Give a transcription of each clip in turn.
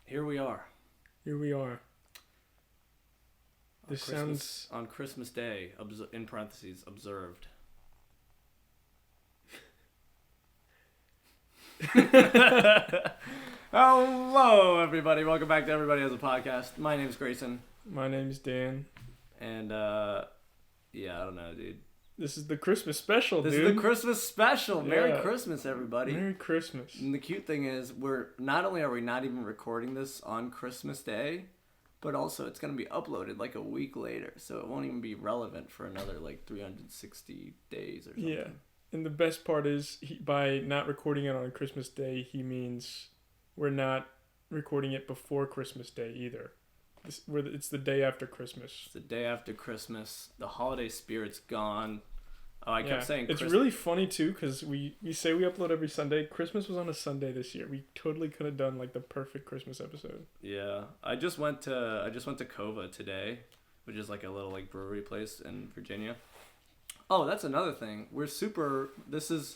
Here we are. Here we are. This sounds... On Christmas Day, in parentheses, observed. Hello, everybody. Welcome back to Everybody Has a Podcast. My name's Greyson. My name's Dan. And, I don't know, dude. This is the Christmas special, dude. This is the Christmas special. Yeah. Merry Christmas, everybody. Merry Christmas. And the cute thing is, not only are we not even recording this on Christmas Day, but also it's going to be uploaded like a week later, so it won't even be relevant for another like 360 days or something. Yeah. And the best part is, by not recording it on Christmas Day, he means we're not recording it before Christmas Day either. It's the day after Christmas. It's the day after Christmas. The holiday spirit's gone. Oh, I kept saying it's really funny too, because we say we upload every Sunday. Christmas was on a Sunday this year. We totally could have done like the perfect Christmas episode. Yeah, I just went to Cova today, which is like a little like brewery place in Virginia. Oh, that's another thing. This is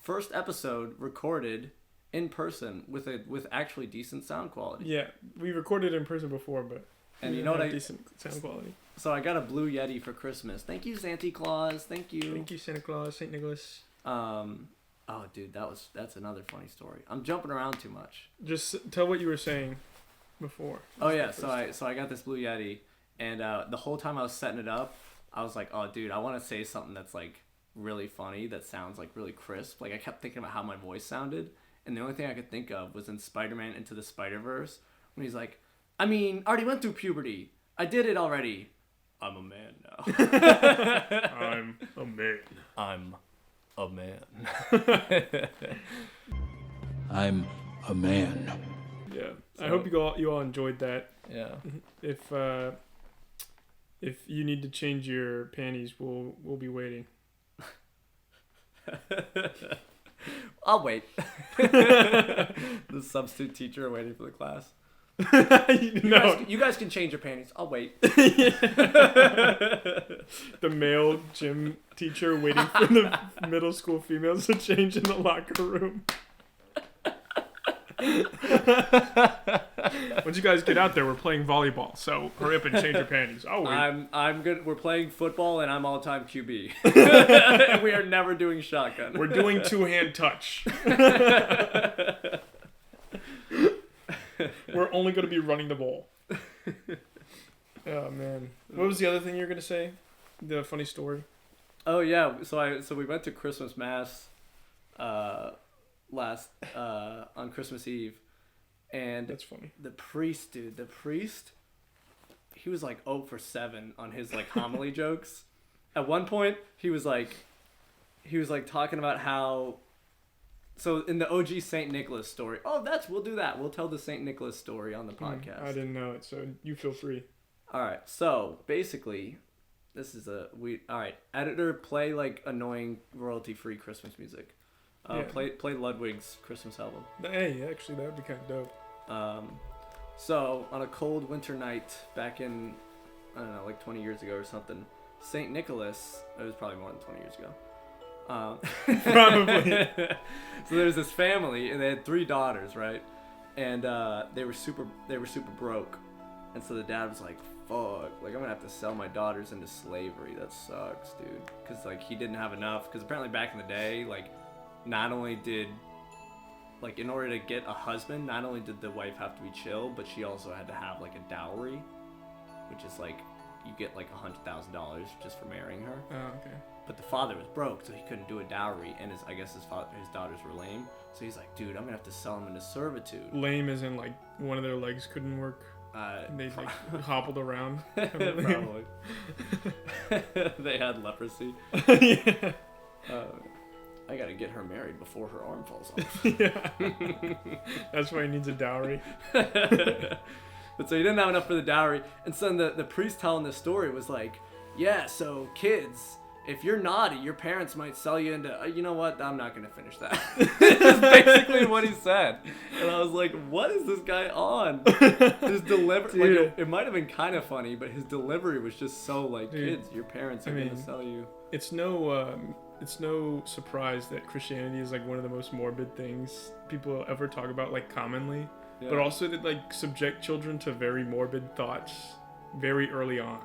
first episode recorded in person with actually decent sound quality. Yeah, we recorded in person before, but and you know what, decent sound quality. So I got a blue Yeti for Christmas. Thank you, Santa Claus. Thank you. Thank you, Santa Claus, Saint Nicholas. Oh, dude, that's another funny story. I'm jumping around too much. Just tell what you were saying before. Oh yeah, so I got this blue Yeti, and the whole time I was setting it up, I was like, oh dude, I want to say something that's like really funny, that sounds like really crisp. Like I kept thinking about how my voice sounded, and the only thing I could think of was in Spider-Man Into the Spider-Verse when he's like, I mean, I already went through puberty. I did it already. I'm a man now. I'm a man. I'm a man. I'm a man. Yeah. So, I hope you all enjoyed that. Yeah. If you need to change your panties, we'll be waiting. I'll wait. The substitute teacher waiting for the class. You guys can change your panties. I'll wait. The male gym teacher waiting for the middle school females to change in the locker room. Once you guys get out there, we're playing volleyball, so hurry up and change your panties. I'll wait. I'm good. We're playing football, and I'm all-time QB. And we are never doing shotgun. We're doing two-hand touch. We're only going to be running the ball. Oh, man. What was the other thing you were going to say? The funny story? Oh, yeah. So we went to Christmas Mass on Christmas Eve. And that's funny. The priest, he was like 0 for 7 on his like homily jokes. At one point, he was like talking about how... So in the OG St. Nicholas story, we'll do that. We'll tell the St. Nicholas story on the podcast. I didn't know it, so you feel free. All right. So basically, editor, play like annoying royalty-free Christmas music. Play Ludwig's Christmas album. Hey, actually, that would be kind of dope. So on a cold winter night back in, I don't know, like 20 years ago or something, St. Nicholas, it was probably more than 20 years ago. Probably. So there's this family, and they had 3 daughters, right? And they were super broke, and so the dad was like, "Fuck, like I'm gonna have to sell my daughters into slavery. That sucks, dude." Because like he didn't have enough. Because apparently back in the day, like not only did like in order to get a husband, not only did the wife have to be chill, but she also had to have like a dowry, which is like you get like $100,000 just for marrying her. Oh, okay. But the father was broke, so he couldn't do a dowry, and his daughters were lame. So he's like, dude, I'm gonna have to sell them into servitude. Lame as in like one of their legs couldn't work. And they like hobbled around. Probably. They had leprosy. Yeah. I gotta get her married before her arm falls off. Yeah. That's why he needs a dowry. But so he didn't have enough for the dowry, and so then the priest telling this story was like, yeah, so kids, if you're naughty, your parents might sell you into... you know what? I'm not going to finish that. That's basically what he said. And I was like, what is this guy on? His delivery... Like, it might have been kind of funny, but his delivery was just so like, kids, your parents are going to sell you. It's no surprise that Christianity is like one of the most morbid things people ever talk about, like commonly. but also to like subject children to very morbid thoughts very early on,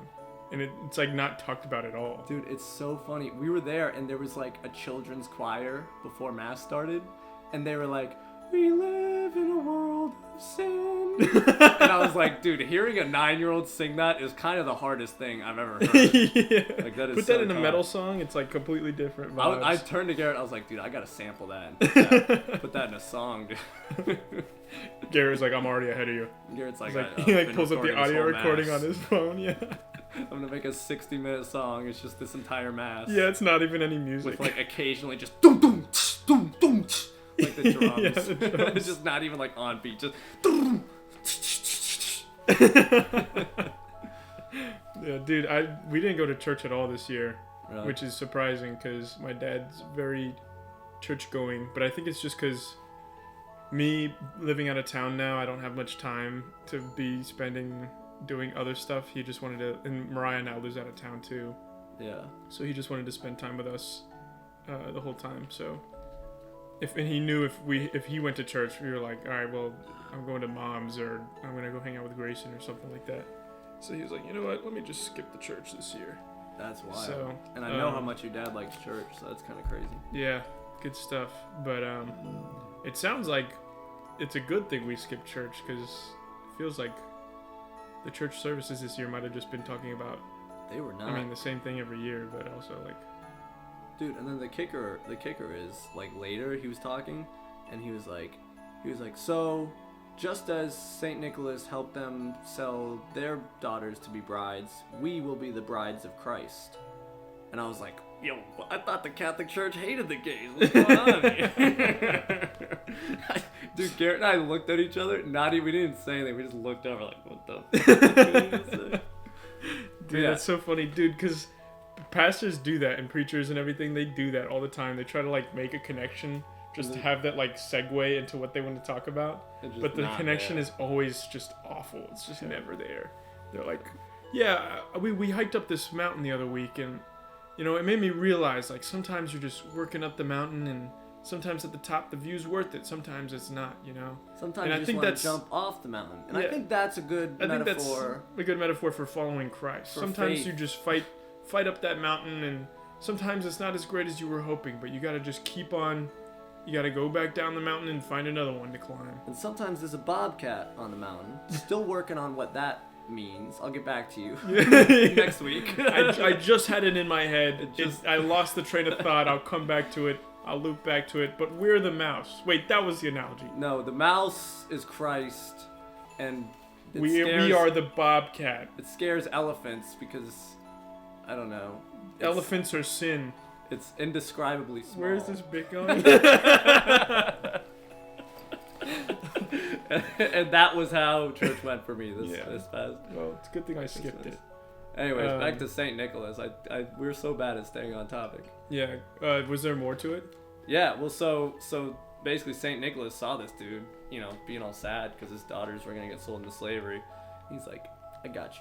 and it's like not talked about at all. Dude, it's so funny. We were there, and there was like a children's choir before mass started, and they were like, "We live in a world of sin," and I was like, dude, hearing a 9-year-old sing that is kind of the hardest thing I've ever heard. Yeah. Like that is Put so that in a tough. metal song, it's like completely different vibes. I turned to Garrett. I was like, dude, I gotta sample that. And put that in a song, dude. Garrett's like, I'm already ahead of you. Garrett's like, He like pulls up the audio recording on his phone. Yeah. I'm gonna make a 60-minute song. It's just this entire mass. Yeah, it's not even any music. With like occasionally just doom doom tsh, doom doom tsh, like the drums. Yeah, the drums. It's just not even like on beat. Just. Yeah, dude, we didn't go to church at all this year, Really? which is surprising because my dad's very church going. But I think it's just because me living out of town now, I don't have much time to be spending doing other stuff. He just wanted to, and Mariah now lives out of town too, Yeah. so he just wanted to spend time with us the whole time. So and he knew if he went to church, we were like, all right, well, I'm going to mom's, or I'm gonna go hang out with Greyson or something like that. So he was like, you know what, let me just skip the church this year. That's wild. So, and I know how much your dad likes church, so that's kind of crazy. Yeah, good stuff. But it sounds like it's a good thing we skipped church, because it feels like the church services this year might have just been talking about, They were not. I mean, the same thing every year, but also like, Dude, and then the kicker is like later he was talking, and he was like, so just as Saint Nicholas helped them sell their daughters to be brides, we will be the brides of Christ. And I was like, yo, I thought the Catholic Church hated the gays. What's going on here? Dude, Garrett and I looked at each other. We didn't say anything. We just looked over like, what the fuck did you say? dude, Yeah. that's so funny, dude, because pastors do that, and preachers and everything, they do that all the time. They try to like make a connection, just to have that like segue into what they want to talk about. It's just But the not connection there. is always just awful. It's just never there. They're like, yeah, we hiked up this mountain the other week, and you know, it made me realize like sometimes you're just working up the mountain, and sometimes at the top the view's worth it, sometimes it's not, you know. Sometimes and I you just think want that's- to jump off the mountain. And Yeah. I think that's a good I think metaphor. that's a good metaphor for following Christ. For Sometimes faith. you just fight up that mountain, and sometimes it's not as great as you were hoping, but you got to just keep on. You got to go back down the mountain and find another one to climb. And sometimes there's a bobcat on the mountain. Still working on what that means. I'll get back to you next week. I just had it in my head. It I lost the train of thought. I'll come back to it. I'll loop back to it. But we're the mouse. Wait, that was the analogy. No, the mouse is Christ, and We are the bobcat. It scares elephants because, I don't know. Elephants are sin. It's indescribably small. Where is this bit going? And that was how church went for me this past. Well, it's a good thing I skipped Christmas. it. Anyways, back to Saint Nicholas. We're so bad at staying on topic. Yeah. Was there more to it? Yeah. Well, so basically, Saint Nicholas saw this dude, you know, being all sad because his daughters were gonna get sold into slavery. He's like, I got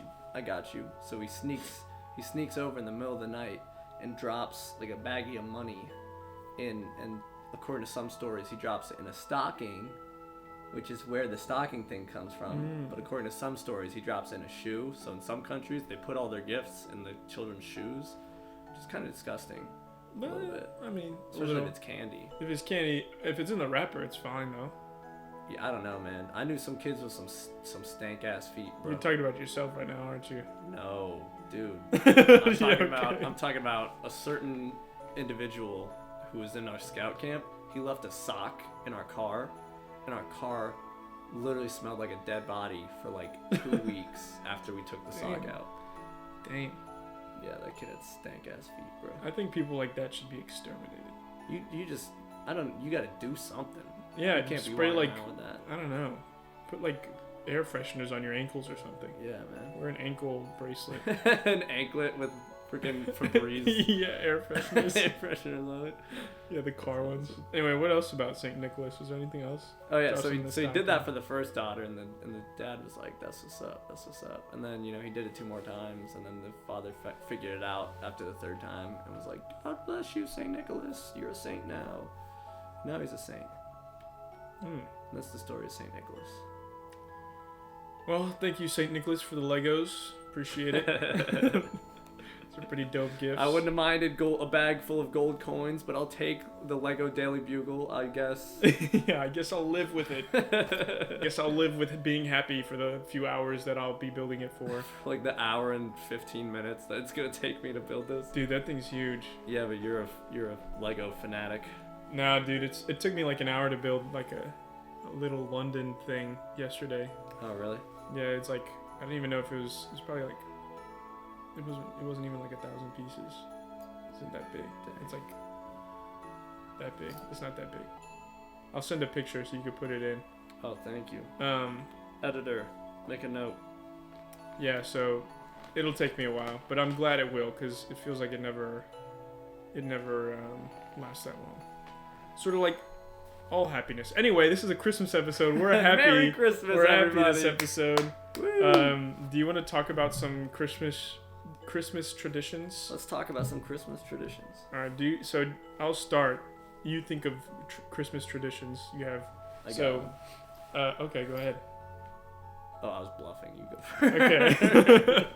you. So he sneaks over in the middle of the night and drops like a baggie of money in, and according to some stories, he drops it in a stocking, which is where the stocking thing comes from. But according to some stories, he drops it in a shoe. So in some countries, they put all their gifts in the children's shoes, which is kind of disgusting. A little bit. I mean, Especially if it's candy. If it's candy, if it's in the wrapper, it's fine though. Yeah, I don't know, man. I knew some kids with some stank ass feet, bro. You're talking about yourself right now, aren't you? No, dude. Yeah, I'm talking about a certain individual who was in our scout camp. He left a sock in our car, and our car literally smelled like a dead body for like 2 weeks after we took the sock Damn. out. Dang. Yeah, that kid had stank ass feet, bro. I think people like that should be exterminated. You gotta do something. Yeah, You can't be spray walking like, around with that. I don't know, put like air fresheners on your ankles or something. Yeah, man. Wear an ankle bracelet. An anklet with freaking Febreze. Yeah, air fresheners. Air fresheners on it. Yeah, the car ones. Anyway, what else about Saint Nicholas? Was there anything else? Oh yeah, Toss so in the he did stocking. that for the first daughter, and the dad was like, "That's what's up." And then he did it 2 more times, and then the father figured it out after the 3rd time and was like, "God bless you, Saint Nicholas. You're a saint now." Now he's a saint. And that's the story of Saint Nicholas. Well, thank you, St. Nicholas, for the Legos. Appreciate it. These are pretty dope gifts. I wouldn't have minded a bag full of gold coins, but I'll take the Lego Daily Bugle, I guess. Yeah, I guess I'll live with it. I guess I'll live with being happy for the few hours that I'll be building it for. Like the hour and 15 minutes that it's gonna take me to build this. Dude, that thing's huge. Yeah, but you're a Lego fanatic. Nah, dude, it took me like an hour to build like a little London thing yesterday. Oh, really? Yeah, it's like I don't even know if it was probably like it wasn't even like 1,000 pieces. It isn't that big. It's like that big. It's not that big. I'll send a picture so you could put it in. Oh, thank you. Editor, Make a note. yeah, so it'll take me a while, but I'm glad it will because it feels like it never lasts that long. Sort of like all happiness. Anyway, this is a Christmas episode. We're happy. Merry Christmas, We're happy everybody. this episode. Woo. Do you want to talk about some Christmas traditions? Let's talk about some Christmas traditions. All right. So I'll start. You think of Christmas traditions you have. I got So, one. okay, go ahead. Oh, I was bluffing. You go first. Okay.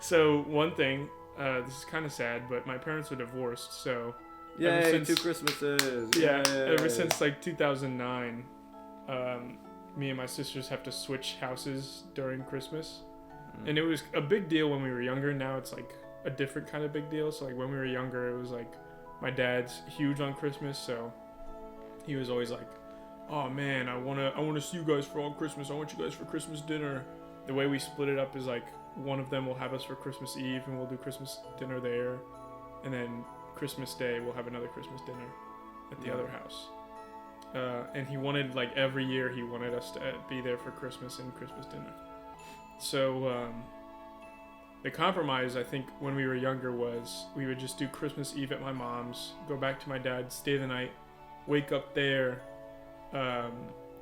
So one thing, this is kind of sad, but my parents are divorced. So Yay, since- 2 Christmases. yeah, Yay. ever since like 2009, me and my sisters have to switch houses during Christmas. Mm. And it was a big deal when we were younger. Now it's like a different kind of big deal. So like when we were younger, it was like my dad's huge on Christmas, so he was always like, "Oh man, I wanna see you guys for all Christmas. I want you guys for Christmas dinner." The way we split it up is like one of them will have us for Christmas Eve, and we'll do Christmas dinner there, and then Christmas Day we'll have another Christmas dinner at the other house. And he wanted, like, every year he wanted us to be there for Christmas and Christmas dinner. So the compromise, I think, when we were younger was we would just do Christmas Eve at my mom's, go back to my dad's, stay the night, wake up there,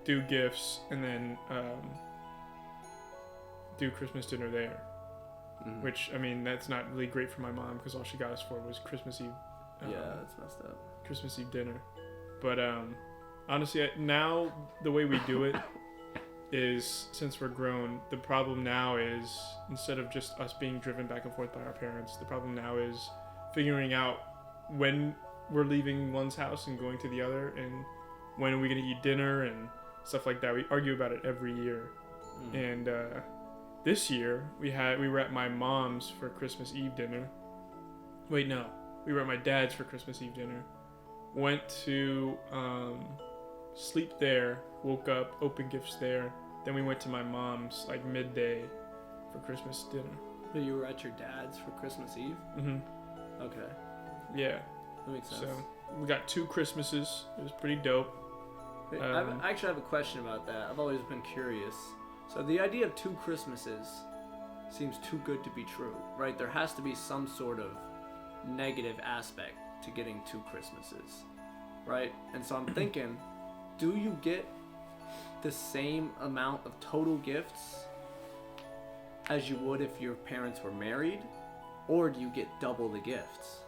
do gifts, and then do Christmas dinner there. Mhm. Which, I mean, that's not really great for my mom because all she got us for was Christmas Eve. Yeah, that's messed up. Christmas Eve dinner. But honestly, now the way we do it is, since we're grown, the problem now is, instead of just us being driven back and forth by our parents, the problem now is figuring out when we're leaving one's house and going to the other, and when are we going to eat dinner and stuff like that. We argue about it every year. And this year we were at my mom's for Christmas Eve dinner. Wait, no, we were at my dad's for Christmas Eve dinner. Went to sleep there, woke up, opened gifts there. Then we went to my mom's like midday for Christmas dinner. So you were at your dad's for Christmas Eve? Mm-hmm. Okay, Yeah. that makes sense. So we got 2 Christmases. It was pretty dope. Hey, I actually have a question about that. I've always been curious. So the idea of 2 Christmases seems too good to be true, right? There has to be some sort of negative aspect to getting 2 Christmases, right? And so I'm thinking, do you get the same amount of total gifts as you would if your parents were married, or do you get double the gifts?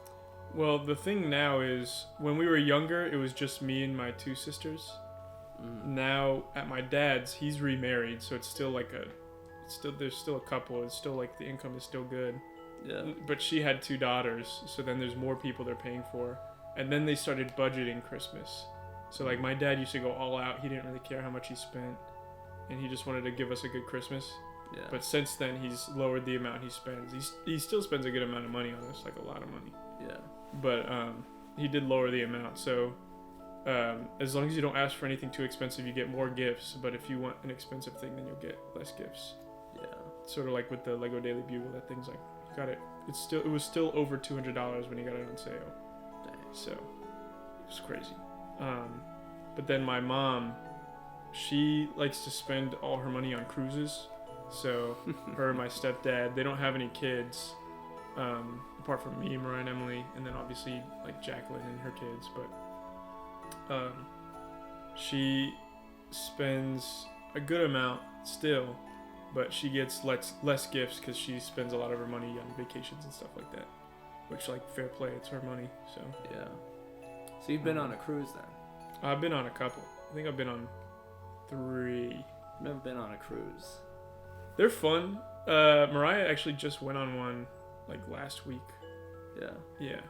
Well, the thing now is, when we were younger, it was just me and my 2 sisters. Now at my dad's, he's remarried, so it's still like there's still a couple. It's still like the income is still good. Yeah. But she had 2 daughters, so then there's more people they're paying for. And then they started budgeting Christmas. So like my dad used to go all out. He didn't really care how much he spent, and he just wanted to give us a good Christmas. Yeah. But since then, he's lowered the amount he spends. He still spends a good amount of money on us, like a lot of money. Yeah. But he did lower the amount. So as long as you don't ask for anything too expensive, you get more gifts. But if you want an expensive thing, then you'll get less gifts. Yeah. Sort of like with the Lego Daily Bugle. That thing's like, you got it. It was still over $200 when he got it on sale. Dang. So it's crazy. But then my mom, she likes to spend all her money on cruises. So her and my stepdad, they don't have any kids, apart from me, Mariah and Emily, and then obviously like Jacqueline and her kids. But she spends a good amount still, but she gets less gifts because she spends a lot of her money on vacations and stuff like that. Which, like, fair play, it's her money. So Yeah. So you've been on a cruise then? I've been on a couple. I think I've been on 3. I've never been on a cruise. They're fun. Mariah actually just went on one like last week. Yeah. Yeah,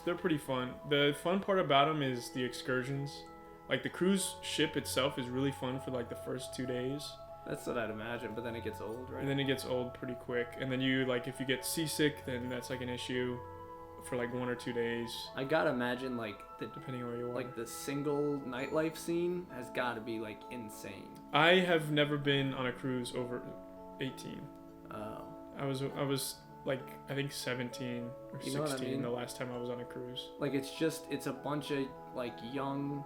they're pretty fun. The fun part about them is the excursions. Like the cruise ship itself is really fun for like the first 2 days. That's what I'd imagine, but then it gets old, right? And then it gets old pretty quick. And then you like if you get seasick, then that's like an issue for like 1 or 2 days. I gotta imagine like depending on where you are. like the single nightlife scene has got to be like insane. I have never been on a cruise over 18. Oh. I was like I think 17 or 16 what I mean? the last time I was on a cruise. Like it's a bunch of like young.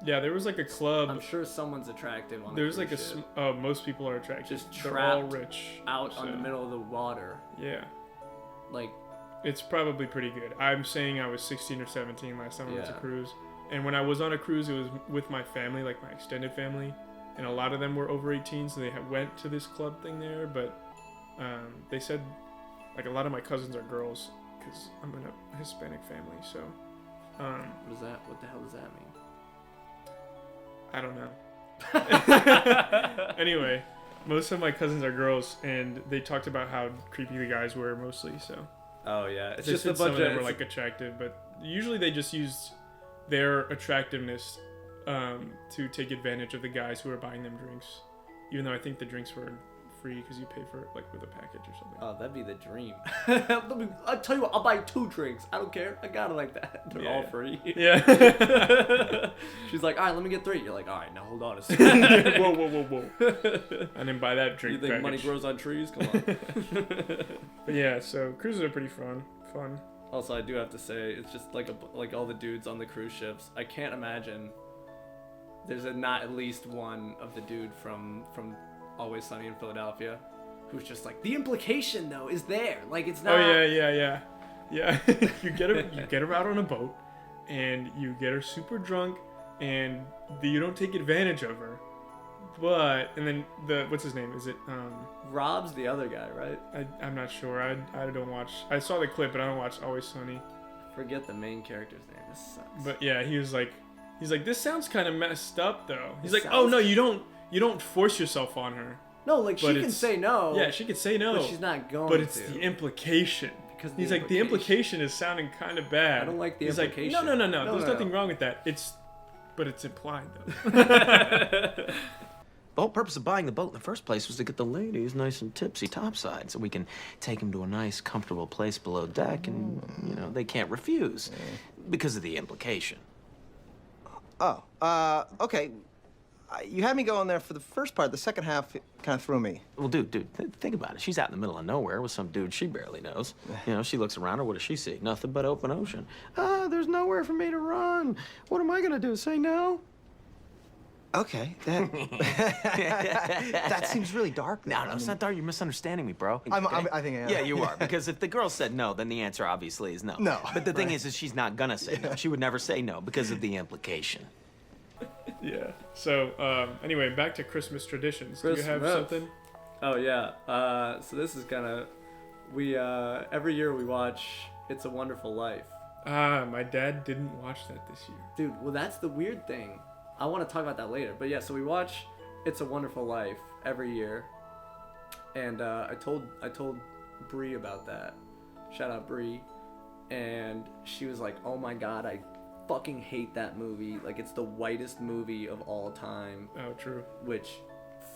Yeah, there was like a club. I'm sure someone's attractive on. There's cruise like ship. Most people are attractive. Just They're all trapped rich out so. on the middle of the water. Yeah, Like it's probably pretty good. I'm saying I was 16 or 17 last time I went to Yeah. cruise, and when I was on a cruise, it was with my family, like my extended family, and a lot of them were over 18, so they went to this club thing there. But they said like a lot of my cousins are girls because I'm in a Hispanic family, so. what the hell does that mean? I don't know. Anyway, most of my cousins are girls, and they talked about how creepy the guys were mostly. So Oh yeah, it's they just a said some bunch of them of were like attractive, but usually they just used their attractiveness to take advantage of the guys who were buying them drinks. Even though I think the drinks were free because you pay for it like with a package or something. Oh, that'd be the dream. I'll tell you what, I'll buy 2 drinks. I don't care. I got it like that. They're all free. Yeah. She's like, all right, let me get 3. You're like, all right, now hold on a second. whoa. I didn't buy that drink. You think package. money grows on trees? Come on. But yeah, so cruises are pretty fun. Also, I do have to say, it's just like all the dudes on the cruise ships. I can't imagine there's not at least one of the dude from Always Sunny in Philadelphia who's just like, the implication though is there, like it's not. Oh yeah. you get her out on a boat, and you get her super drunk, and you don't take advantage of her. But and then what's his name? Is it Rob's the other guy, right? I'm not sure. I don't watch. I saw the clip, but I don't watch Always Sunny. Forget the main character's name. This sucks. But yeah, he's like, this sounds kind of messed up though. He's It like, oh sounds- no, you don't force yourself on her. No, like she But can it's- say no. Yeah, she could say no. But she's not going But it's to. the implication. Because He's like, the implication is sounding kind of bad. I don't like the He's implication. like, no. No, There's no. nothing wrong with that. But it's implied though. The whole purpose of buying the boat in the first place was to get the ladies nice and tipsy topside so we can take them to a nice, comfortable place below deck and, they can't refuse because of the implication. Oh, okay. You had me going there for the first part. The second half kind of threw me. Well, dude, think about it. She's out in the middle of nowhere with some dude she barely knows. She looks around her. What does she see? Nothing but open ocean. There's nowhere for me to run. What am I going to do? Say no? Okay, that that seems really dark. No, it's not dark. You're misunderstanding me, bro. I think I am. Yeah, you are. Because if the girl said no, then the answer obviously is no. No. But the thing is she's not gonna say no. She would never say no because of the implication. Yeah. So anyway, back to Christmas traditions. Do you have Christmas. something? Oh yeah. So this is kind of every year we watch It's a Wonderful Life. My dad didn't watch that this year. Dude, well that's the weird thing. I want to talk about that later. But yeah, so we watch It's a Wonderful Life every year. And I told Bree about that. Shout out Bree. And she was like, "Oh my god, I fucking hate that movie. Like it's the whitest movie of all time." Oh, true. Which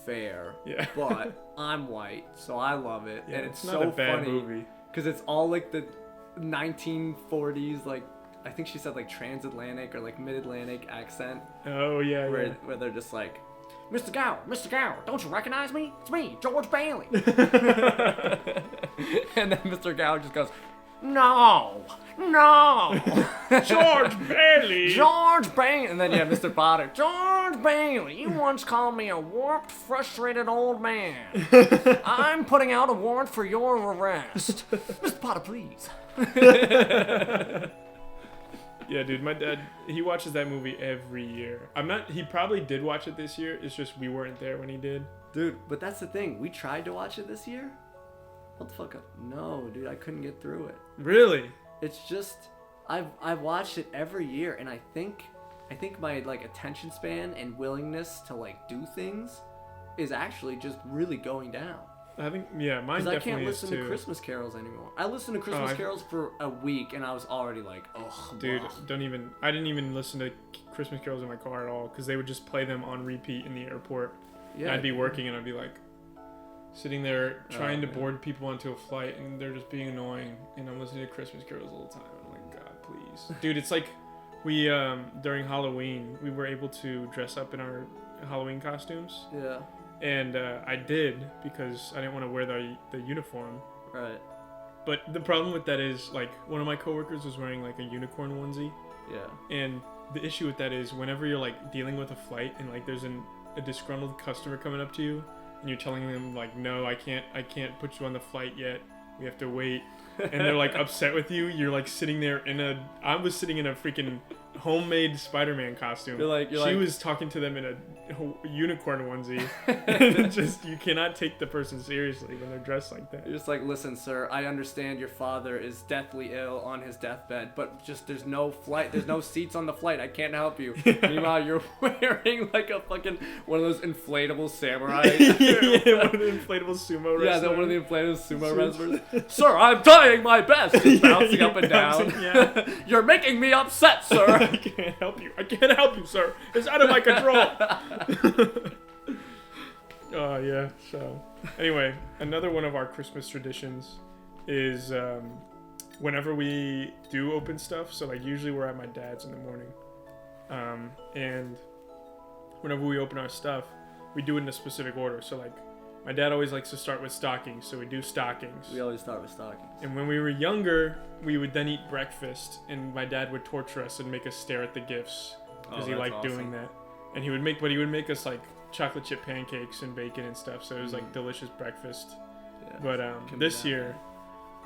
fair. Yeah. But I'm white, so I love it. Yeah, and it's not so a bad funny movie. cuz it's all like the 1940s like I think she said like transatlantic or like mid-Atlantic accent Oh yeah, where they're just like, Mr. Gower, don't you recognize me? It's me, George Bailey." And then Mr. Gower just goes, No. George Bailey. George Bailey. And then you have Mr. Potter. George Bailey, you once called me a warped, frustrated old man. I'm putting out a warrant for your arrest. Mr. Potter, please. Yeah, dude, my dad, he watches that movie every year. He probably did watch it this year. It's just we weren't there when he did. Dude, but that's the thing. We tried to watch it this year. What the fuck? No, dude, I couldn't get through it. Really? It's just I've watched it every year, and I think my like attention span and willingness to like do things is actually just really going down. I think, yeah, mine Because I definitely can't listen is too. to Christmas carols anymore. I listened to Christmas carols for a week, and I was already like, oh, dude, I didn't even listen to Christmas carols in my car at all, because they would just play them on repeat in the airport. Yeah, and I'd be working, and I'd be like, sitting there trying to board people onto a flight, and they're just being annoying, and I'm listening to Christmas carols all the time. I'm like, God, please. Dude, it's like, we, during Halloween, we were able to dress up in our Halloween costumes. Yeah. And I did, because I didn't want to wear the uniform. Right. But the problem with that is, like, one of my coworkers was wearing, like, a unicorn onesie. Yeah. And the issue with that is, whenever you're, like, dealing with a flight, and, like, there's a disgruntled customer coming up to you, and you're telling them, like, no, I can't put you on the flight yet. We have to wait. And they're, like, upset with you. You're, like, sitting there I was sitting in a freaking homemade Spider-Man costume. She was talking to them in a unicorn onesie. And just, you cannot take the person seriously when they're dressed like that. You're just like, listen, sir, I understand your father is deathly ill on his deathbed, but just there's no seats on the flight. I can't help you. Meanwhile, you're wearing like a fucking one of those inflatable samurai. Yeah, one of the inflatable sumo wrestlers. Yeah, one of the inflatable sumo wrestlers. Sir, I'm trying my best. Just bouncing up and down. Yeah. You're making me upset, sir. I can't help you. I can't help you, sir. It's out of my control. Oh, yeah. So, anyway, another one of our Christmas traditions is whenever we do open stuff. So, like, usually we're at my dad's in the morning. And whenever we open our stuff, we do it in a specific order. So, like, my dad always likes to start with stockings. So, we do stockings. We always start with stockings. And when we were younger, we would then eat breakfast. And my dad would torture us and make us stare at the gifts. Because he liked doing that. And he would make us, like, chocolate chip pancakes and bacon and stuff. So it was, like, delicious breakfast. Yeah, but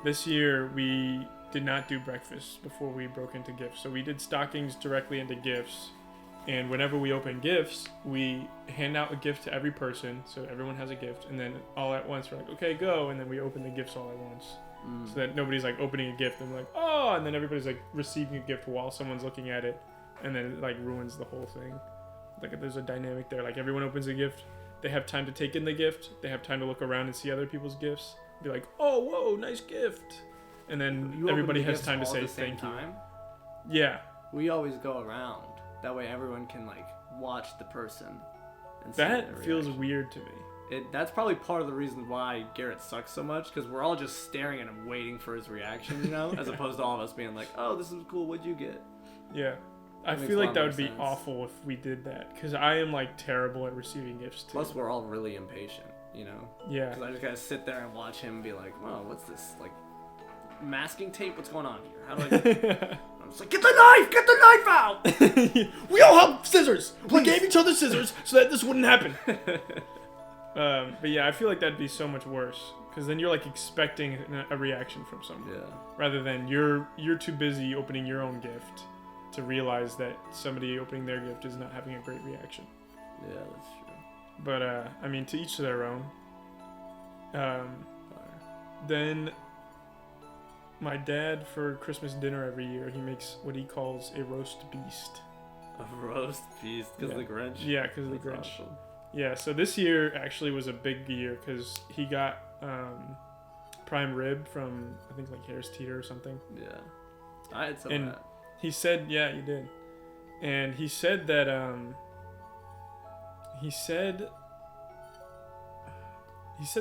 this year we did not do breakfast before we broke into gifts. So we did stockings directly into gifts. And whenever we open gifts, we hand out a gift to every person. So everyone has a gift. And then all at once, we're like, okay, go. And then we open the gifts all at once. So that nobody's, like, opening a gift and like, oh, and then everybody's, like, receiving a gift while someone's looking at it. And then it, like, ruins the whole thing. Like, there's a dynamic there. Like, everyone opens a gift. They have time to take in the gift. They have time to look around and see other people's gifts. Be like, oh, whoa, nice gift. And then everybody has time to say thank you. Yeah. We always go around. That way everyone can, like, watch the person. And that feels weird to me. That's probably part of the reason why Garrett sucks so much, because we're all just staring at him waiting for his reaction, you know? As opposed to all of us being like, oh, this is cool, what'd you get? Yeah. I feel like that would be awful if we did that, because I am, like, terrible at receiving gifts too. Plus, we're all really impatient, you know? Yeah. Because I just gotta sit there and watch him and be like, "Wow, what's this? Like, masking tape? What's going on here? How do I?" I'm just like, "Get the knife! Get the knife out!" We all have scissors. We gave each other scissors so that this wouldn't happen. But yeah, I feel like that'd be so much worse, because then you're, like, expecting a reaction from someone. Yeah. Rather than you're too busy opening your own gift to realize that somebody opening their gift is not having a great reaction. Yeah, that's true. But, I mean, to each their own. Then, my dad, for Christmas dinner every year, he makes what he calls a roast beast. A roast beast? Because of the Grinch? Yeah, because of the Grinch. Awesome. Yeah, so this year actually was a big year, because he got prime rib from, I think, like, Harris Teeter or something. Yeah. I had some of that. He said, yeah, you did. And he said that, he said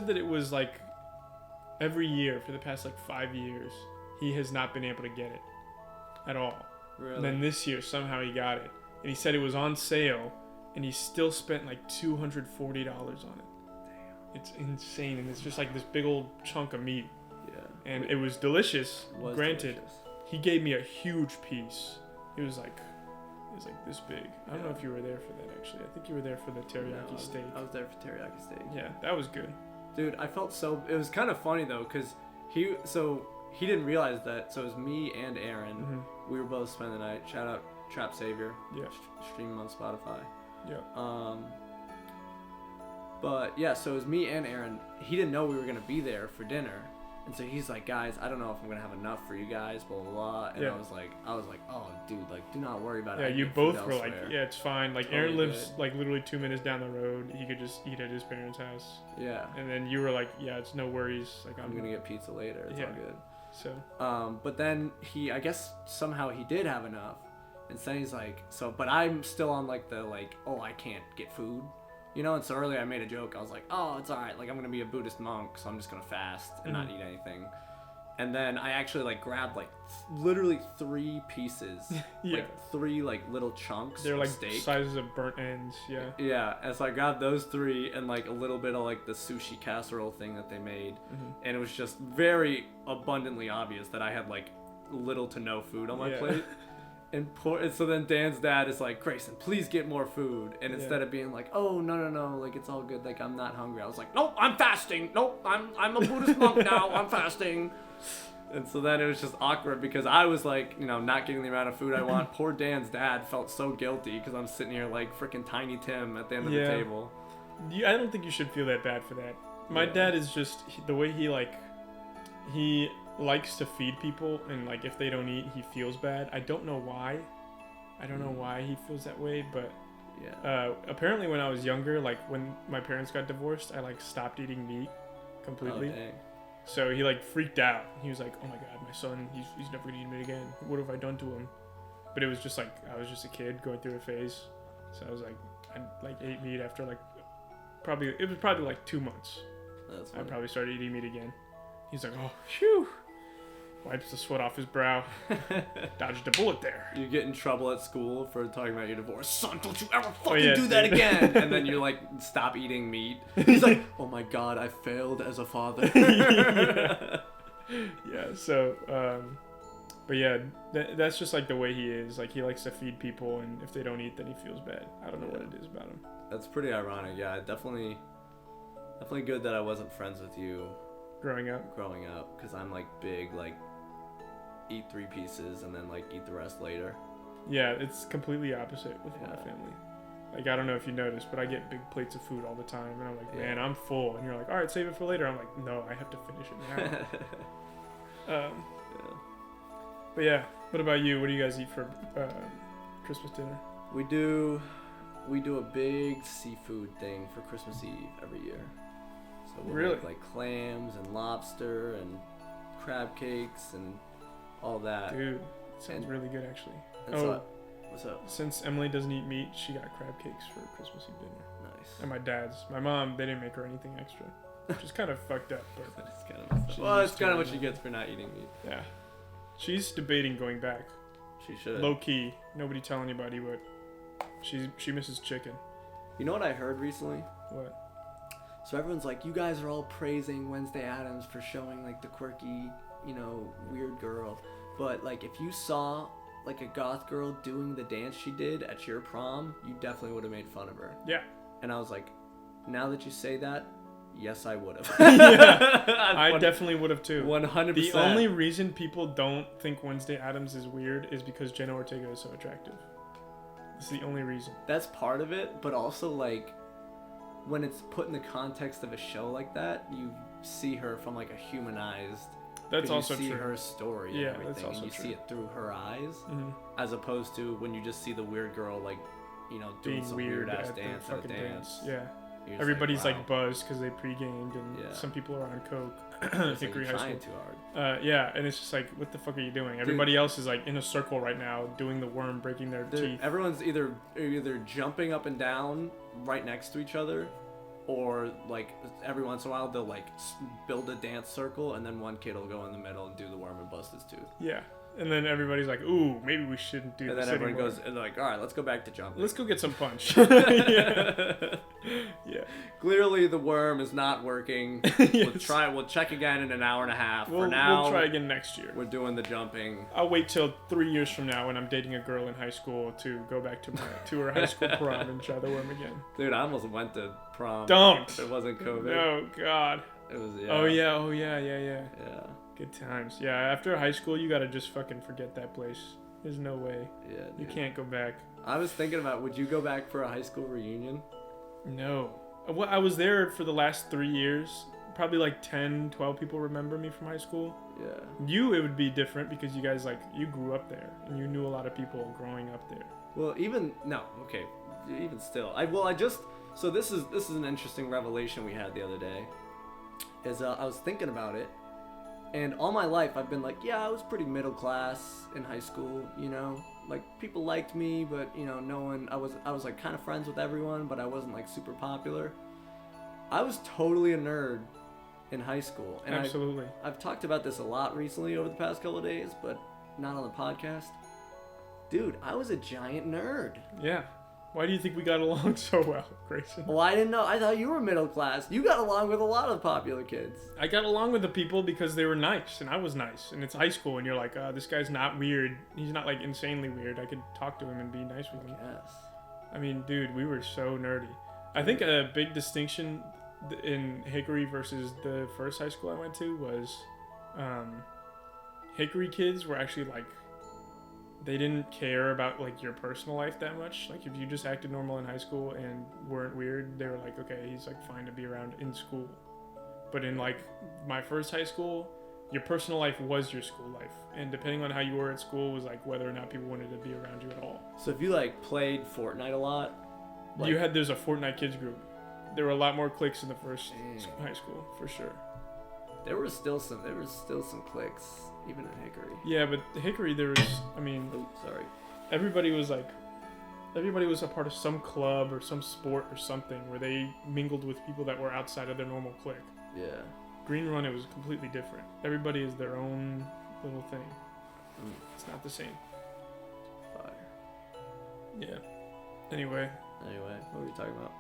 that it was, like, every year for the past, like, 5 years, he has not been able to get it at all. Really? And then this year, somehow he got it. And he said it was on sale, and he still spent, like, $240 on it. Damn. It's insane, and it's just, like, this big old chunk of meat. Yeah. And it was delicious, granted. Delicious. He gave me a huge piece. It was like this big. I don't know if you were there for that, actually. I think you were there for the teriyaki steak. I was there for teriyaki steak. Yeah, that was good. Dude, I felt it was kind of funny, though, because he didn't realize that. So it was me and Aaron. Mm-hmm. We were both spending the night. Shout out Trap Savior. Yeah. Streaming on Spotify. Yeah. But, yeah, so it was me and Aaron. He didn't know we were going to be there for dinner. And so he's like, guys, I don't know if I'm gonna have enough for you guys, blah blah blah. And Yeah. I was like, oh dude, like do not worry about it. Yeah, I can you get food both were like, elsewhere." yeah, it's fine. Like Totally Aaron lives good. like literally 2 minutes down the road. He could just eat at his parents' house. Yeah. And then you were like, yeah, it's no worries. Like I'm gonna get pizza later. It's Yeah. all good. So But then I guess somehow he did have enough, and then he's like, but I'm still on like the like, oh, I can't get food, you know. And so earlier I made a joke. I was like, oh, it's all right. Like I'm gonna be a Buddhist monk, so I'm just gonna fast and not eat anything. And then I actually like grabbed like literally 3 pieces, Yeah. like 3 like little chunks. they're of like steak. sizes of burnt ends. Yeah. Yeah, and so I grabbed those 3 and like a little bit of like the sushi casserole thing that they made, and it was just very abundantly obvious that I had like little to no food on my Yeah. plate. And so then Dan's dad is like, Grayson, please get more food. And instead of being like, oh no, like it's all good, like I'm not hungry, I was like, nope, I'm fasting. Nope, I'm a Buddhist monk now. I'm fasting. And so then it was just awkward because I was like, you know, not getting the amount of food I want. Poor Dan's dad felt so guilty because I'm sitting here like freaking Tiny Tim at the end of the Yeah. table. I don't think you should feel that bad for that. My Yeah. dad is just the way he likes to feed people, and like if they don't eat, he feels bad. I don't know why. I don't know why he feels that way, but Yeah. apparently when I was younger, like when my parents got divorced, I like stopped eating meat completely. Oh, dang. So he like freaked out. He was like, "Oh my god, my son, he's never gonna eat meat again. What have I done to him?" But it was just like I was just a kid going through a phase. So I was like, I like ate meat after like it was probably like 2 months. That's I funny. probably started eating meat again. He's like, "Oh, phew." Wipes the sweat off his brow. Dodged a bullet there. You get in trouble at school for talking about your divorce. Son, don't you ever fucking yeah, do that dude. again. And then you're like, stop eating meat. He's like, oh my god, I failed as a father. Yeah, so, but yeah, that's just like the way he is. Like, he likes to feed people, and if they don't eat, then he feels bad. I don't know what it is about him. That's pretty ironic. Yeah, definitely good that I wasn't friends with you Growing up. growing up, because I'm like big, like eat 3 pieces and then like eat the rest later. Yeah, it's completely opposite with my Yeah. family. Like, I don't know if you noticed, but I get big plates of food all the time, and I'm like, Yeah. man, I'm full. And you're like, all right, save it for later. I'm like, no, I have to finish it now. Yeah. But yeah, what about you? What do you guys eat for Christmas dinner? We do a big seafood thing for Christmas Eve every year. So we'll Really? make like clams and lobster and crab cakes and all that. Dude, it sounds and- really good, actually. And Oh. so, what's up? Since Emily doesn't eat meat, she got crab cakes for Christmas Eve dinner. Nice. And my dad's. My mom, they didn't make her anything extra. Which is kind of fucked up, but It's kind of messed up. She's Well, it's used to kind of it what she now. gets for not eating meat. yeah. She's debating going back. She should. Low key. Nobody tell anybody, but she misses chicken. You know what I heard recently? What? So everyone's like, you guys are all praising Wednesday Addams for showing like the quirky, you know, weird girl. But like if you saw like a goth girl doing the dance she did at your prom, you definitely would have made fun of her. Yeah. And I was like, now that you say that, yes, I would have. I definitely would have too. 100%. The only reason people don't think Wednesday Addams is weird is because Jenna Ortega is so attractive. It's the only reason. That's part of it, but also like when it's put in the context of a show like that, you see her from like a humanized. That's 'cause also you see true. her story Yeah, and that's everything, also and you true. see it through her eyes, Mhm. as opposed to when you just see the weird girl like, you know, doing Being some weird weird ass at the dance at a fucking dance. dance. Yeah. You're just Everybody's wow. like buzzed because they pre-gamed, and Yeah. some people are on coke. It's like Hickory you're High trying School. too hard. Yeah, and it's just like, what the fuck are you doing? Everybody else is like in a circle right now, doing the worm, breaking their teeth. Everyone's either jumping up and down right next to each other, or like every once in a while they'll like build a dance circle, and then one kid will go in the middle and do the worm and bust his tooth. Yeah, and then everybody's like, ooh, maybe we shouldn't do And this then everyone anymore. goes and they're like, all right, let's go back to jumping. Let's go get some punch. yeah. Yeah. Clearly the worm is not working. Yes. We'll check again in an hour and a half. We'll For now, we'll try again next year. we're doing the jumping. I'll wait till 3 years from now when I'm dating a girl in high school to go back to her high school prom and try the worm again. Dude, I almost went to prom. Don't. If it wasn't COVID. No, God. It was, yeah. Oh yeah. Yeah. Good times. Yeah, after high school, you gotta just fucking forget that place. There's no way. Yeah, You dude. can't go back. I was thinking about, would you go back for a high school reunion? No. Well, I was there for the last 3 years, probably like 10, 12 people remember me from high school. Yeah. You, it would be different because you guys, like, you grew up there and you knew a lot of people growing up there. Well, even still, so this is an interesting revelation we had the other day. Is I was thinking about it, and all my life I've been like, yeah, I was pretty middle class in high school, you know, like people liked me, but you know, no one. I was like kind of friends with everyone, but I wasn't like super popular. I was totally a nerd in high school, and Absolutely. I've talked about this a lot recently over the past couple of days, but not on the podcast. Dude, I was a giant nerd. Yeah. Why do you think we got along so well, Grayson? Well, I didn't know. I thought you were middle class. You got along with a lot of popular kids. I got along with the people because they were nice, and I was nice. And it's high school, and you're like, this guy's not weird. He's not, like, insanely weird. I could talk to him and be nice with him. Yes. I mean, dude, we were so nerdy. I think a big distinction in Hickory versus the first high school I went to was Hickory kids were actually, like, they didn't care about, like, your personal life that much. Like, if you just acted normal in high school and weren't weird, they were like, okay, he's, like, fine to be around in school. But in, like, my first high school, your personal life was your school life. And depending on how you were at school was, like, whether or not people wanted to be around you at all. So if you, like, played Fortnite a lot... Like, There's a Fortnite kids group. There were a lot more cliques in the first high school, for sure. There were still some cliques, even in Hickory. Yeah, but Hickory, there was, I mean... Oops, sorry. Everybody was a part of some club or some sport or something where they mingled with people that were outside of their normal clique. Yeah. Green Run, it was completely different. Everybody is their own little thing. It's not the same. Fire. Yeah. Anyway, what were we talking about?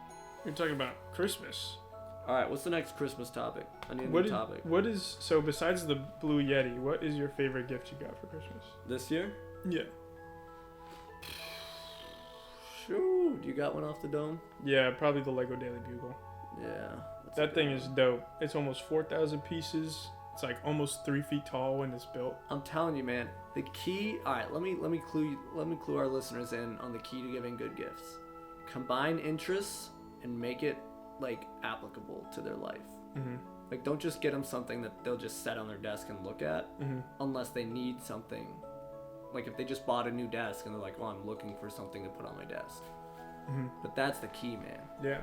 we're talking about Christmas. All right, what's the next Christmas topic? I need a new topic. So besides the Blue Yeti, what is your favorite gift you got for Christmas? This year? Yeah. Shoot, you got one off the dome? Yeah, probably the Lego Daily Bugle. Yeah. That thing is dope. It's almost 4,000 pieces. It's like almost 3 feet tall when it's built. I'm telling you, man. The key. All right, let me clue our listeners in on the key to giving good gifts. Combine interests and make it like applicable to their life. Mm-hmm. Like, don't just get them something that they'll just set on their desk and look at, unless they need something. Like if they just bought a new desk and they're like, "Oh, I'm looking for something to put on my desk." Mm-hmm. But that's the key, man. Yeah.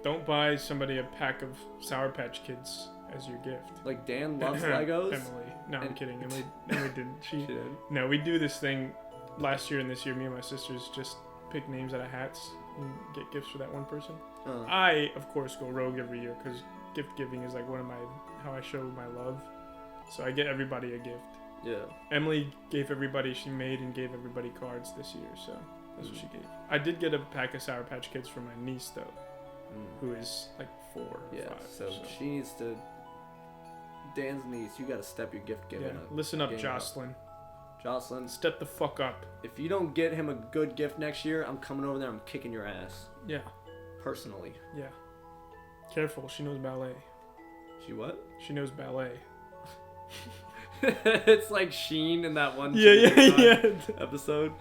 Don't buy somebody a pack of Sour Patch Kids as your gift. Like Dan loves Legos. Emily. No, I'm kidding. Emily didn't. She did. No, we do this thing last year and this year. Me and my sisters just pick names out of hats and get gifts for that one person. I, of course, go rogue every year because gift giving is like how I show my love. So I get everybody a gift. Yeah. Emily gave everybody, she made and gave everybody cards this year, so that's what she gave. I did get a pack of Sour Patch Kids for my niece, though, who is like 4 or 5. So she needs to... Dan's niece, you gotta step your gift giving up. Listen up, Jocelyn. Jocelyn. Step the fuck up. If you don't get him a good gift next year, I'm coming over there, I'm kicking your ass. Yeah. Personally. Yeah. Careful, she knows ballet. She what? She knows ballet. It's like Sheen in that one episode.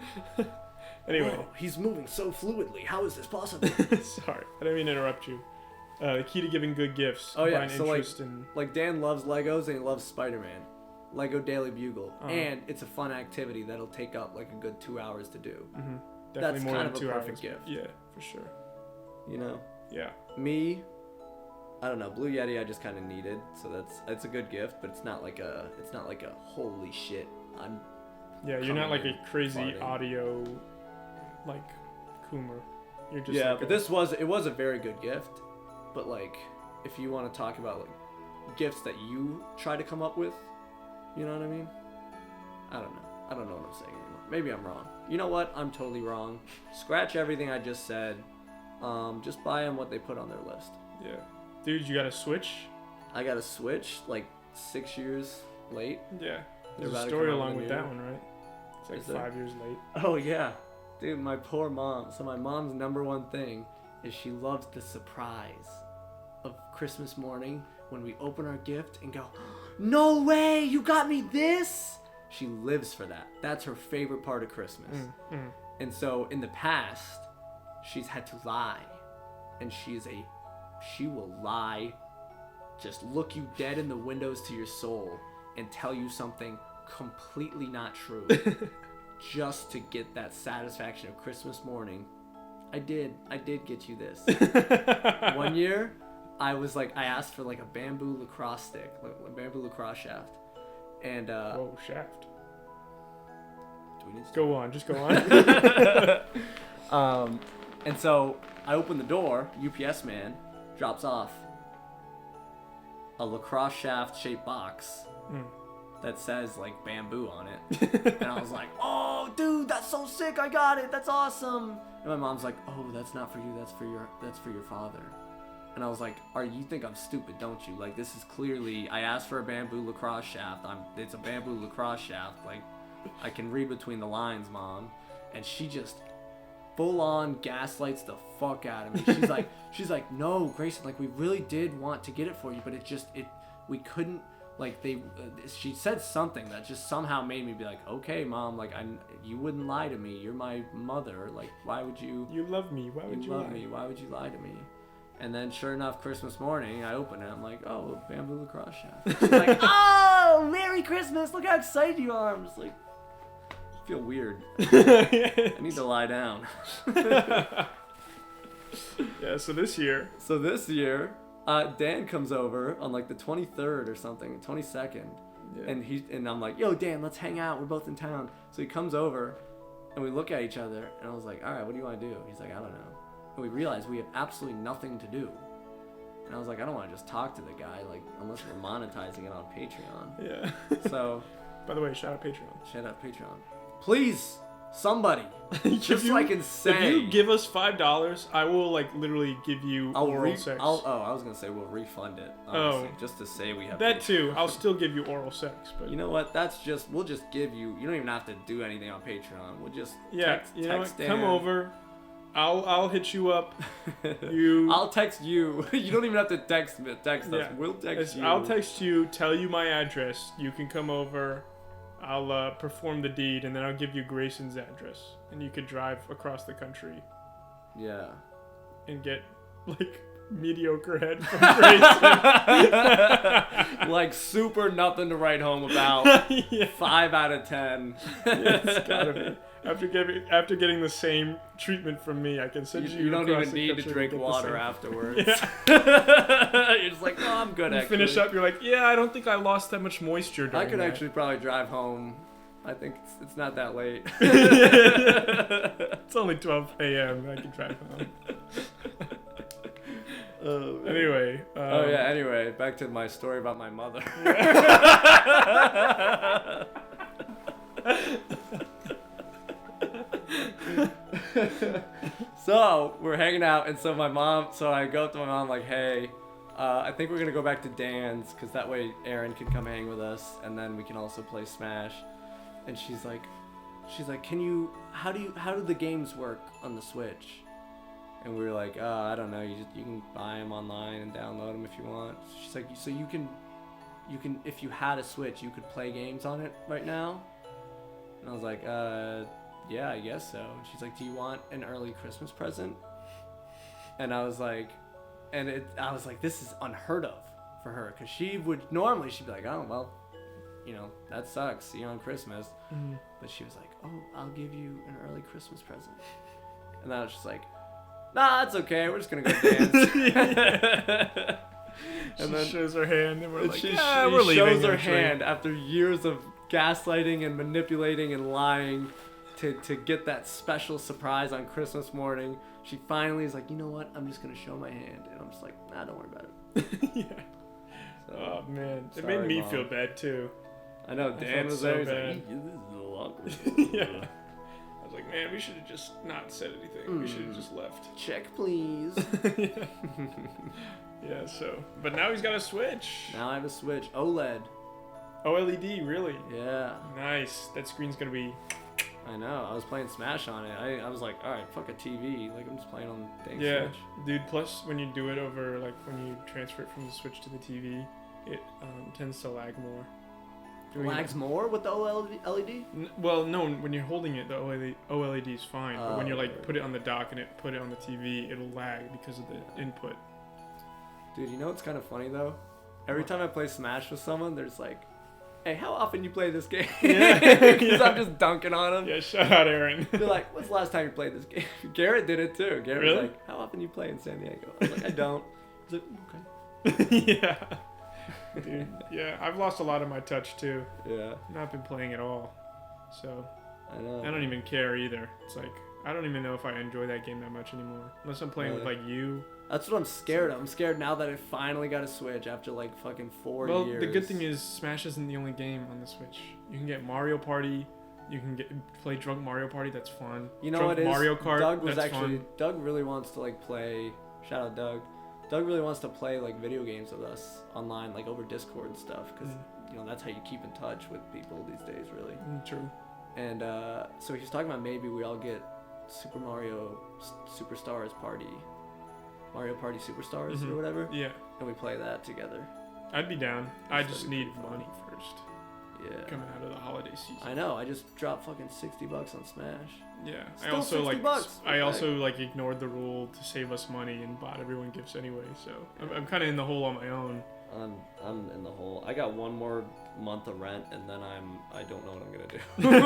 Anyway. Whoa, he's moving so fluidly. How is this possible? Sorry, I didn't mean to interrupt you. The key to giving good gifts. Oh yeah, so like Dan loves Legos and he loves Spider-Man. Lego Daily Bugle. And it's a fun activity that'll take up like a good 2 hours to do. Mm-hmm. That's kind of a perfect gift. Yeah, for sure. You know? Yeah. Me, I don't know, Blue Yeti I just kind of needed, so that's a good gift, but it's not like a holy shit. You're not like a crazy audio like Coomer. You're just but it was a very good gift, but like if you want to talk about like gifts that you try to come up with, you know what I mean? I don't know what I'm saying anymore. Maybe I'm wrong. You know what? I'm totally wrong. Scratch everything I just said. Just buy them what they put on their list. Yeah. Dude, you got a Switch? I got a Switch, like 6 years late. Yeah. There's a story along with that one, right? It's like 5 years late. Oh, yeah. Dude, my poor mom. So my mom's number one thing is she loves the surprise of Christmas morning when we open our gift and go, "No way, you got me this?" She lives for that. That's her favorite part of Christmas. And so in the past, she's had to lie. And she will lie just look you dead in the windows to your soul and tell you something completely not true just to get that satisfaction of Christmas morning. I did get you this. One year, I asked for like a bamboo lacrosse stick, like a bamboo lacrosse shaft. And Whoa, shaft. Do we need to Go on, just go on. And so I open the door, UPS man drops off a lacrosse shaft shaped box that says like bamboo on it. And I was like, oh dude, that's so sick, I got it, that's awesome. And my mom's like, oh, that's not for you, that's for your father. And I was like, you think I'm stupid, don't you? Like, this is clearly, I asked for a bamboo lacrosse shaft, it's a bamboo lacrosse shaft, like, I can read between the lines, Mom. And she just full on gaslights the fuck out of me. She's like, no, Grayson, like, we really did want to get it for you, but we couldn't, like, she said something that just somehow made me be like, okay, Mom, like, you wouldn't lie to me. You're my mother. Like, why would you? You love me. Why would you lie? Me. Why would you lie to me? And then, sure enough, Christmas morning, I open it. I'm like, oh, bamboo lacrosse shaft. She's like, oh, Merry Christmas. Look how excited you are. I'm just like, I feel weird. I need to lie down. Yeah, so this year, Dan comes over on like the 23rd or something, 22nd. Yeah. And I'm like, yo, Dan, let's hang out. We're both in town. So he comes over and we look at each other and I was like, all right, what do you want to do? He's like, I don't know. And we realized we have absolutely nothing to do. And I was like, I don't want to just talk to the guy, like, unless we're monetizing it on Patreon. Yeah. So. By the way, shout out Patreon. Shout out Patreon. Please, somebody. Just so I can say. If you give us $5, I will, like, literally give you oral sex. I was going to say we'll refund it, honestly, just to say we have that Patreon. too. I'll still give you oral sex. But you know what? We'll just give you don't even have to do anything on Patreon. We'll just text Dan. Come over. I'll hit you up. I'll text you. You don't even have to text us. We'll text you. I'll text you, tell you my address. You can come over. I'll perform the deed, and then I'll give you Grayson's address, and you could drive across the country. Yeah. And get like mediocre head from Grayson. Like super nothing to write home about. Yeah. 5 out of 10. Yeah, it's gotta be. After getting the same treatment from me, I can send you. You don't even need to drink water afterwards. Yeah. You're just like, oh, I'm good. You finish up. You're like, yeah, I don't think I lost that much moisture. I could actually probably drive home. I think it's not that late. It's only 12 a.m. I can drive home. Anyway. Anyway, back to my story about my mother. So we're hanging out, and so I go up to my mom like, hey, I think we're gonna go back to Dan's because that way Aaron can come hang with us, and then we can also play Smash. And she's like, how do the games work on the Switch? And we were like, I don't know, you can buy them online and download them if you want. She's like, so you can if you had a Switch, you could play games on it right now? And I was like, yeah, I guess so. And she's like, do you want an early Christmas present? And I was like, this is unheard of for her, because she'd be like, oh, well, you know, that sucks, see you on Christmas. Mm-hmm. But she was like, oh, I'll give you an early Christmas present. And I was just like, nah, it's okay, we're just gonna go dance. And then shows her hand, and we're like, she we're leaving. Shows her hand after years of gaslighting and manipulating and lying to get that special surprise on Christmas morning. She finally is like, you know what? I'm just gonna show my hand, and I'm just like, nah, don't worry about it. Yeah. So, oh man, it made me feel bad too. I know Dan was there. He's like, this is a little awkward. Yeah. I was like, man, we should have just not said anything. We should have just left. Check, please. Yeah. Yeah. So, but now he's got a Switch. Now I have a Switch. OLED. OLED, really? Yeah. Nice. That screen's gonna be. I know. I was playing Smash on it. I was like, all right, fuck a TV. Like, I'm just playing on the dang Switch. Yeah, dude. Plus, when you do it over, like, when you transfer it from the Switch to the TV, it tends to lag more. Lags more with the OLED? Well, no. When you're holding it, the OLED is fine. But when you put it on the dock and put it on the TV, it'll lag because of the input. Dude, you know what's kind of funny though? Every time I play Smash with someone, there's like, hey, how often you play this game? Yeah. Because I'm just dunking on them. Yeah, shout out Aaron. They're like, when's the last time you played this game? Garrett did it too. Garrett Really? was like, how often you play in San Diego? I was like, I don't. He's like, okay. Yeah. Dude, yeah, I've lost a lot of my touch too. Yeah, Not been playing at all. So, I know. I don't even care either. It's like, I don't even know if I enjoy that game that much anymore. Unless I'm playing with Really? like you. That's what I'm scared of. I'm scared now that I finally got a Switch after like fucking 4 years. Well, the good thing is Smash isn't the only game on the Switch. You can get Mario Party. You can play Drunk Mario Party. That's fun. You know Drunk what is? Mario Kart. Doug was that's actually fun. Doug really wants to like play. Shout out Doug. Doug really wants to play like video games with us online, like over Discord and stuff, because you know that's how you keep in touch with people these days, really. True. And so he's talking about maybe we all get Super Mario Superstars Party, Mario Party Superstars or whatever, Yeah, and we play that together. I'd be down. I That'd just be need fun. money first. Yeah. Coming out of the holiday season. I know. I just dropped fucking $60 on Smash. Yeah, I Still also like. $60. I also like ignored the rule to save us money and bought everyone gifts anyway. So I'm kind of in the hole on my own. I'm in the hole. I got one more month of rent, and then I don't know what I'm gonna do.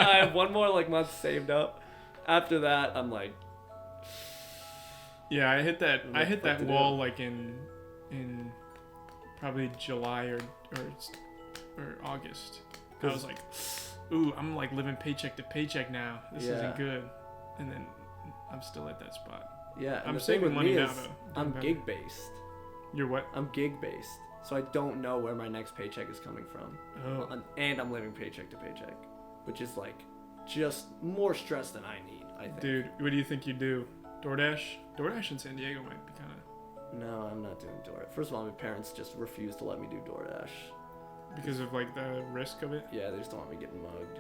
I have one more like month saved up. After that, I'm like, Yeah, I hit that. What I hit that to do? wall like in probably July or August. I was like, ooh, I'm like living paycheck to paycheck now. This Yeah. isn't good. And then I'm still at that spot. yeah. and I'm the thing saving with money me now is though. I'm Doing better. gig based. You're what? I'm gig based, so I don't know where my next paycheck is coming from. Oh, And I'm living paycheck to paycheck, which is like just more stress than I need. I think. dude, what do you think you do? DoorDash? DoorDash in San Diego might be kind of No, I'm not doing DoorDash. First of all, my parents just refuse to let me do DoorDash. because of like the risk of it. Yeah, they just don't want me getting mugged.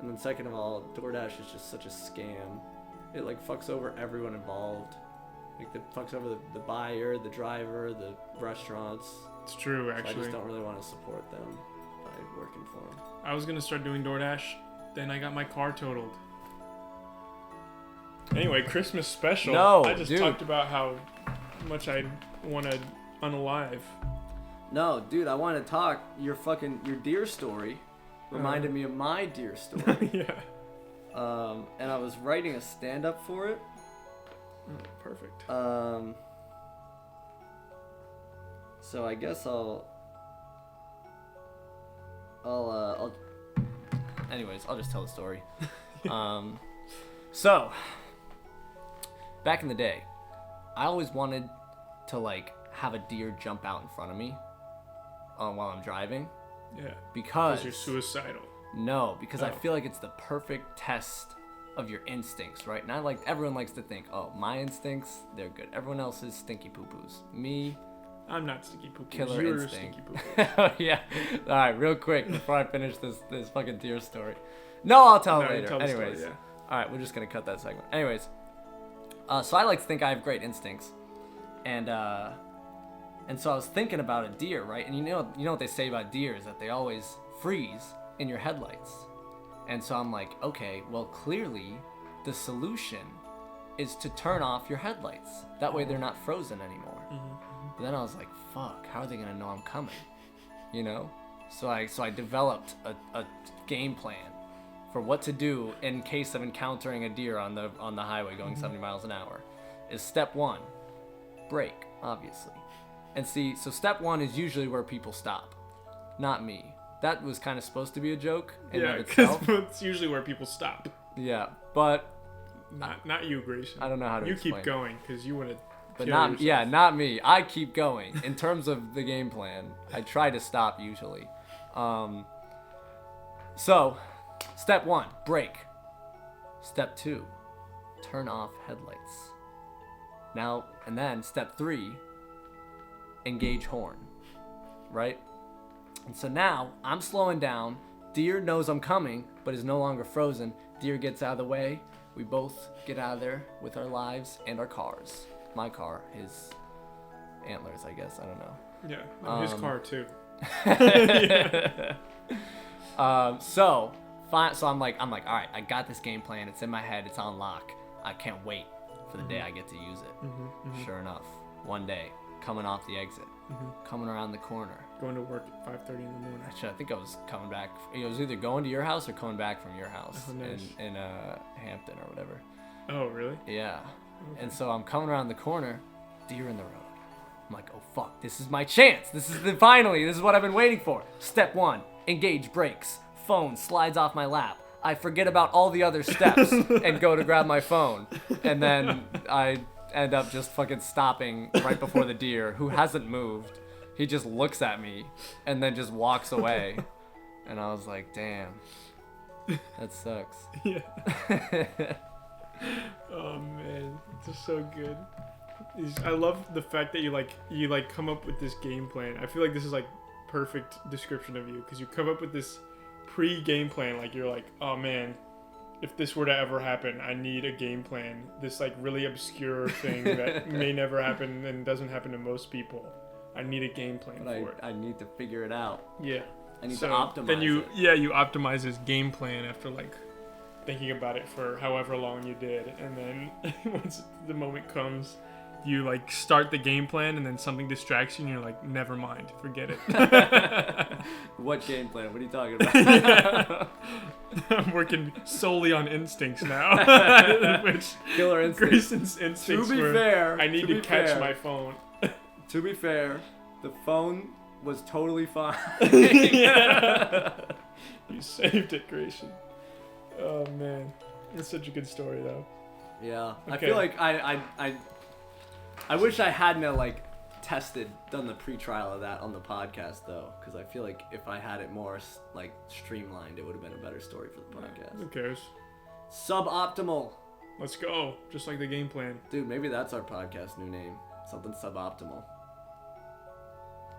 And then second of all, DoorDash is just such a scam. It like fucks over everyone involved. Like it fucks over the buyer, the driver, the restaurants. It's true, So I actually. just don't really want to support them by working for them. I was gonna start doing DoorDash, then I got my car totaled. Anyway, Christmas special. No, I just dude. talked about how much I want to unalive. No, dude, I want to talk. Your deer story reminded me of my deer story. Yeah. And I was writing a stand-up for it. Perfect. So I guess I'll anyways, I'll just tell the story. So back in the day, I always wanted to like have a deer jump out in front of me while I'm driving Yeah. because You're suicidal. no, because I Oh. feel like it's the perfect test of your instincts, right? And everyone likes to think, oh, my instincts, they're good. Everyone else is stinky poo-poos. Me, I'm not stinky poo. killer You're instinct. stinky poo. Yeah. All right, real quick before I finish this fucking deer story. No, I'll tell it No, you later. tell the story, Anyways. yeah. All right, we're just gonna cut that segment. Anyways, so I like to think I have great instincts, and so I was thinking about a deer, right? And you know what they say about deer is that they always freeze in your headlights, and so I'm like, okay, well clearly, the solution is to turn off your headlights. That way they're not frozen anymore. But then I was like, fuck, how are they gonna know I'm coming? You know? So I developed a game plan for what to do in case of encountering a deer on the highway going 70 miles an hour. Is step one, brake, obviously. And see, so step one is usually where people stop, not me. That was kind of supposed to be a joke in Yeah, of because itself. it's usually where people stop. Yeah, but Not you, Grayson. I don't know how to You explain keep it. going because you want to. But not me. I keep going. In terms of the game plan, I try to stop usually. So, step one, brake. Step two, turn off headlights. Now, and then step three, engage horn. Right? And so now, I'm slowing down. Deer knows I'm coming, but is no longer frozen. Deer gets out of the way. We both get out of there with our lives and our cars. My car, his antlers, I guess. I don't know. Yeah, his car too. So I'm like, all right, I got this game plan. It's in my head. It's on lock. I can't wait for the day I get to use it. Sure enough, one day, coming off the exit, coming around the corner. Going to work at 5:30 in the morning. Actually, I think I was coming back. It was either going to your house or coming back from your house nice. in Hampton or whatever. Oh, really? Yeah. Okay. And so I'm coming around the corner, deer in the road. I'm like, oh fuck, this is my chance. This is what I've been waiting for. Step 1, engage brakes. Phone slides off my lap. I forget about all the other steps and go to grab my phone. And then I end up just fucking stopping right before the deer, who hasn't moved. He just looks at me and then just walks away. And I was like, damn, that sucks. Yeah. Oh man, this is so good. I love the fact that you come up with this game plan. I feel like this is like perfect description of you, because you come up with this pre-game plan. Like you're like, oh man, if this were to ever happen, I need a game plan. This like really obscure thing that may never happen and doesn't happen to most people. I need a game plan for it. I need to figure it out. Yeah. I need to optimize then you it. optimize this game plan after like thinking about it for however long you did, and then once the moment comes, you like start the game plan, and then something distracts you, and you're like, never mind, forget it. What game plan? What are you talking about? I'm working solely on instincts now. Which Killer instinct. Grayson's instincts To be were, fair, I need to catch my phone. To be fair, the phone was totally fine. Yeah. You saved it, Grayson. Oh man, it's such a good story though. Yeah, Okay. I feel like I wish I hadn't like done the pre-trial of that on the podcast though, because I feel like if I had it more like streamlined, it would have been a better story for the podcast. Who cares? Suboptimal, Let's go. Just like the game plan. dude. Maybe that's our podcast new name. Something suboptimal.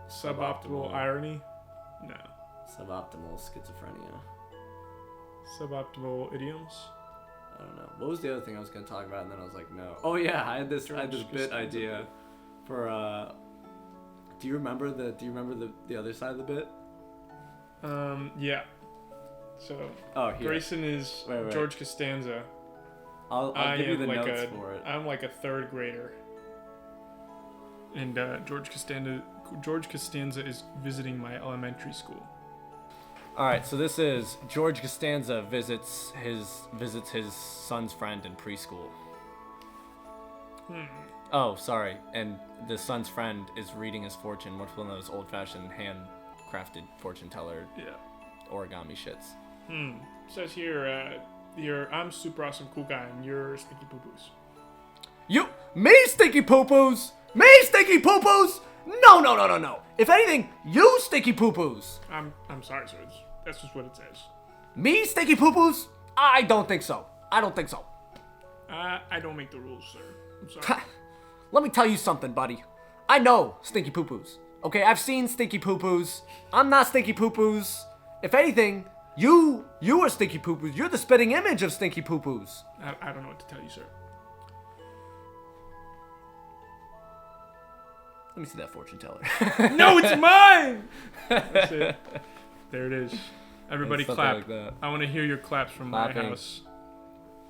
Suboptimal irony? No. Suboptimal schizophrenia. Suboptimal idioms? I don't know. What was the other thing I was gonna talk about, and then I was like, no. Oh yeah, I had this bit idea for. Do you remember the other side of the bit? Yeah. So Oh, here. Grayson is Wait. George Costanza. I'll give you the notes for it. I'm like a third grader. And George Costanza is visiting my elementary school. All right, so this is George Costanza visits his son's friend in preschool. Oh, sorry, and the son's friend is reading his fortune, which one of those old-fashioned handcrafted fortune teller origami shits. Says here, I'm super awesome cool guy, and you're Sticky Poo Poos. Me stinky poo-poos? Me stinky poo-poos? No. If anything, you stinky poo-poos. I'm sorry, sir. That's just what it says. Me stinky poo-poos? I don't think so. I don't think so. I don't make the rules, sir. I'm sorry. Let me tell you something, buddy. I know stinky poo-poos. Okay, I've seen stinky poo-poos. I'm not stinky poo-poos. If anything, you are stinky poo-poos. You're the spitting image of stinky poo-poos. I don't know what to tell you, sir. Let me see that fortune teller. No, it's mine! That's it. There it is. Everybody Something clap. like that. I want to hear your claps from Clapping. my house.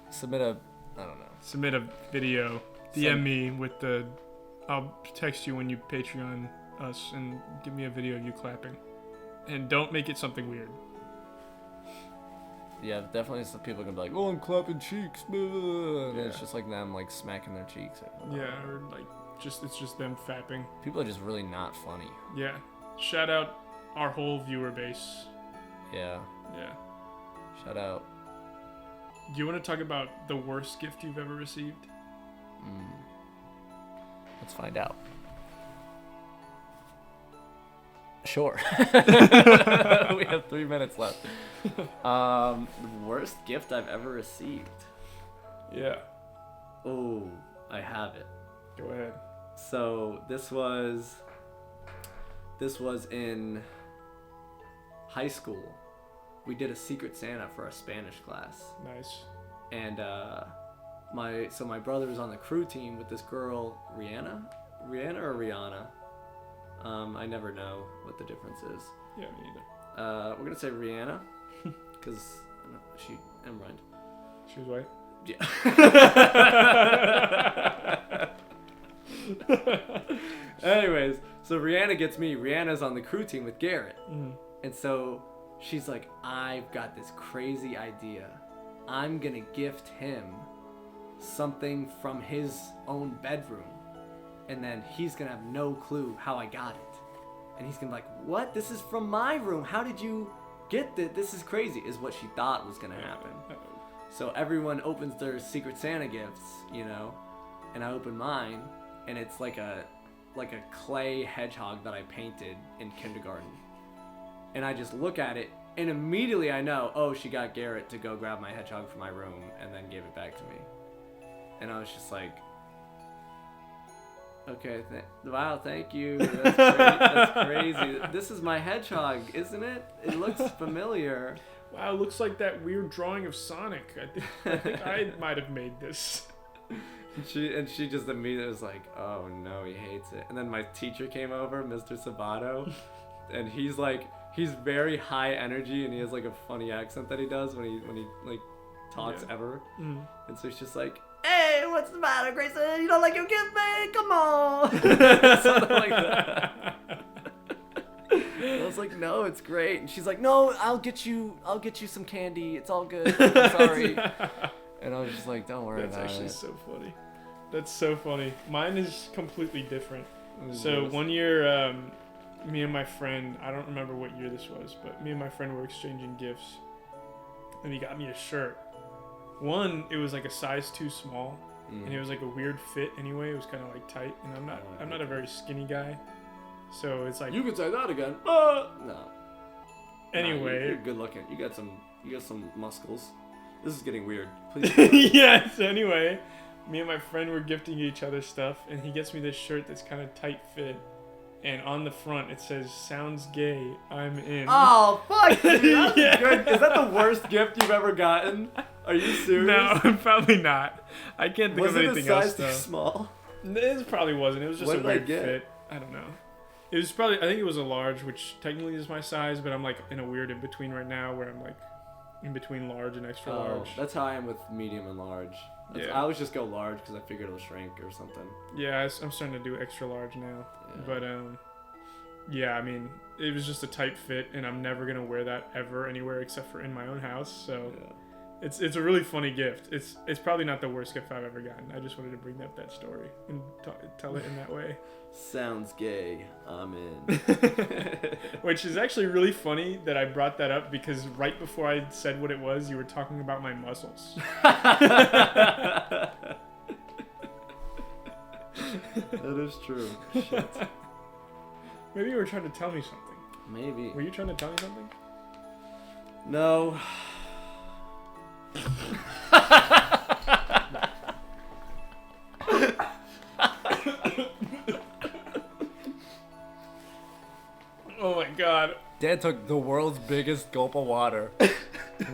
Submit a, I don't know. Submit a video. DM me with the... I'll text you when you Patreon us and give me a video of you clapping. And don't make it something weird. Yeah, definitely some people are gonna be like, oh, I'm clapping cheeks. And Yeah. it's just like them like smacking their cheeks. Yeah, or like, it's just them fapping. People are just really not funny. Yeah. Shout out our whole viewer base. Yeah. Yeah. Shout out. Do you want to talk about the worst gift you've ever received? Let's find out. Sure. We have 3 minutes left. The worst gift I've ever received. Yeah. Oh, I have it. Go ahead. So this was in high school. We did a Secret Santa for a Spanish class. Nice. And my brother was on the crew team with this girl, Rihanna or Rihanna. I never know what the difference is. Yeah, me either. We're gonna say Rihanna, because never mind. She was white? Yeah. Anyways, So Rihanna gets me. Rihanna's on the crew team with Garrett. Mm. And so she's like, I've got this crazy idea. I'm going to gift him something from his own bedroom. And then he's going to have no clue how I got it. And he's going to be like, what? This is from my room. How did you get this? This is crazy, is what she thought was going to happen. So everyone opens their Secret Santa gifts, you know, and I open mine, and it's like a clay hedgehog that I painted in kindergarten. And I just look at it, and immediately I know, oh, she got Garrett to go grab my hedgehog from my room and then gave it back to me. And I was just like, okay, wow, thank you. That's crazy. This is my hedgehog, isn't it? It looks familiar. Wow, it looks like that weird drawing of Sonic. I think I might have made this. And she just immediately was like, oh no, he hates it. And then my teacher came over, Mr. Sabato, and he's very high energy, and he has like a funny accent that he does when he like talks ever. Mm. And so he's just like, hey, what's the matter, Greyson? You don't like your gift, man? Come on. Something like that. I was like, no, it's great. And she's like, no, I'll get you some candy. It's all good. I'm sorry. And I was just like, don't worry about it. That's actually so funny. That's so funny. Mine is completely different. So one year, me and my friend, I don't remember what year this was, but me and my friend were exchanging gifts. And he got me a shirt. One, it was like a size too small. And it was like a weird fit anyway. It was kind of like tight. And I'm not a very skinny guy. So it's like, you could say that again. No. Anyway, you're good looking. You got some muscles. This is getting weird. Please. Yeah. So anyway, me and my friend were gifting each other stuff, and he gets me this shirt that's kind of tight fit, and on the front it says "Sounds gay, I'm in." Oh fuck! Dude, that's good. Is that the worst gift you've ever gotten? Are you serious? No, probably not. I can't think of anything else. Was it a size too small? It probably wasn't. It was just what a weird fit. I don't know. It was probably, I think it was a large, which technically is my size, but I'm like in a weird in between right now where I'm like in between large and extra large. That's how I am with medium and large. I always just go large because I figured it'll shrink or something. Yeah, I'm starting to do extra large now. Yeah. But yeah, I mean, it was just a tight fit, and I'm never gonna wear that ever anywhere except for in my own house. So it's a really funny gift. It's probably not the worst gift I've ever gotten. I just wanted to bring up that story and tell it in that way. Sounds gay, I'm in. Which is actually really funny that I brought that up because right before I said what it was, you were talking about my muscles. That is true. Shit. Maybe you were trying to tell me something. Maybe. Were you trying to tell me something? No. Oh my god. Dad took the world's biggest gulp of water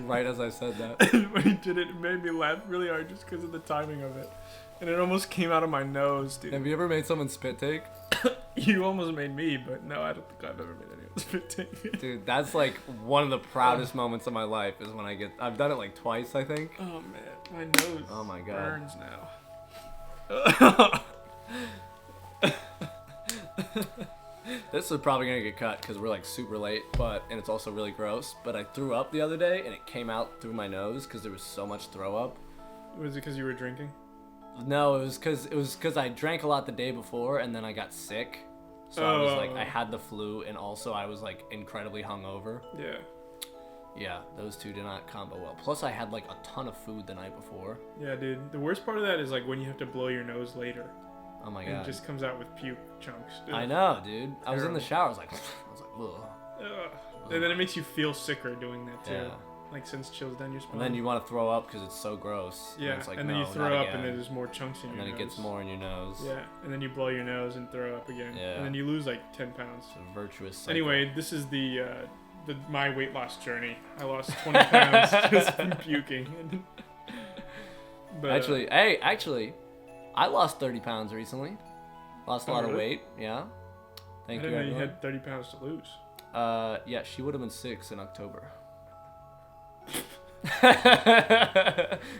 right as I said that. When he did it, it made me laugh really hard just because of the timing of it. And it almost came out of my nose, dude. Have you ever made someone spit take? You almost made me, but no, I don't think I've ever made anyone spit take. Dude, that's like one of the proudest moments of my life is when I've done it like twice, I think. Oh man, my nose burns now. This is probably gonna get cut because we're like super late, and it's also really gross. But I threw up the other day and it came out through my nose because there was so much throw up. Was it because you were drinking? No, it was because I drank a lot the day before and then I got sick. So I was like, I had the flu and also I was like incredibly hungover. Yeah. Yeah, those two did not combo well. Plus I had like a ton of food the night before. Yeah, dude. The worst part of that is like when you have to blow your nose later. Oh my god. And it just comes out with puke chunks. Ugh. I know, dude. Terrible. I was in the shower. I was like, ugh. And then it makes you feel sicker doing that too. Yeah. Like since chills down your spine. And then you want to throw up because it's so gross. Yeah. And it's like, and then you throw up and then there's more chunks in your nose. And then it gets more in your nose. Yeah. And then you blow your nose and throw up again. Yeah. And then you lose like 10 pounds. It's a virtuous cycle. Anyway, this is my weight loss journey. I lost 20 pounds just from puking. But, actually, I lost 30 pounds recently. Lost a lot of weight, yeah. Thank you, everyone. You had 30 pounds to lose. Yeah, she would have been 6 in October.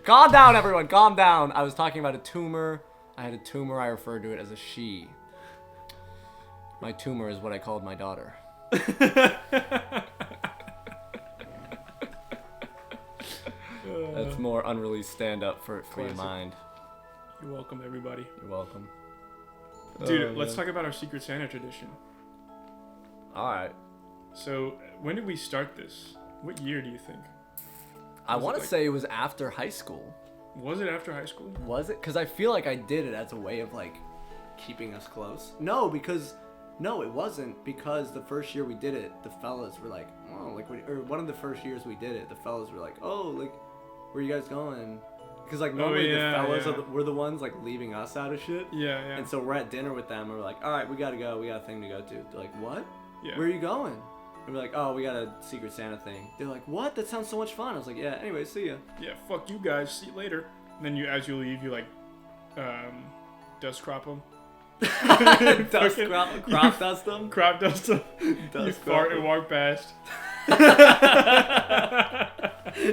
Calm down, everyone. Calm down. I was talking about a tumor. I had a tumor. I referred to it as a she. My tumor is what I called my daughter. That's more unreleased stand-up for your mind. You're welcome, everybody. You're welcome. Dude, let's talk about our Secret Santa tradition. All right. So, when did we start this? What year do you think? I want to say it was after high school. Was it after high school? Was it? Because I feel like I did it as a way of, like, keeping us close. No, it wasn't. Because the first year we did it, the fellas were like, oh, like, or one of the first years we did it, the fellas were like, oh, like, where you guys going? Because, like, normally the fellas were the ones, like, leaving us out of shit. Yeah. And so we're at dinner with them, and we're like, all right, we got to go. We got a thing to go to. They're like, what? Yeah. Where are you going? And we're like, oh, we got a Secret Santa thing. They're like, what? That sounds so much fun. I was like, yeah, anyway, see ya. Yeah, fuck you guys. See you later. And then as you leave, you, like, dust crop them. Crop dust them? Crop dust them. You fart and walk past.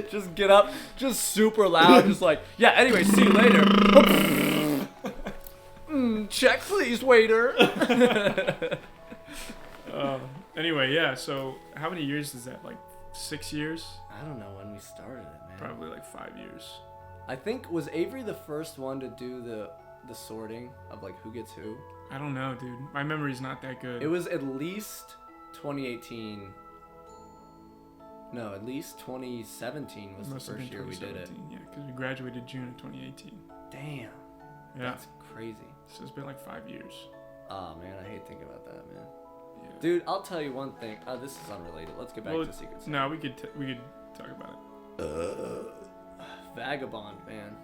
Just get up, just super loud, just like, yeah, anyway, see you later. Check please, waiter. Anyway, yeah, so how many years is that? Like 6 years? I don't know when we started it, man. Probably like 5 years. I think, was Avery the first one to do the sorting of like who gets who? I don't know, dude. My memory's not that good. It was at least 2018. No, at least 2017 was the first year we did it. Yeah, because we graduated June of 2018. Damn. Yeah. That's crazy. So it's been like 5 years. Oh, man, I hate thinking about that, man. Yeah. Dude, I'll tell you one thing. This is unrelated. Let's get back to Secret Santa. No, we could talk about it. Vagabond, man.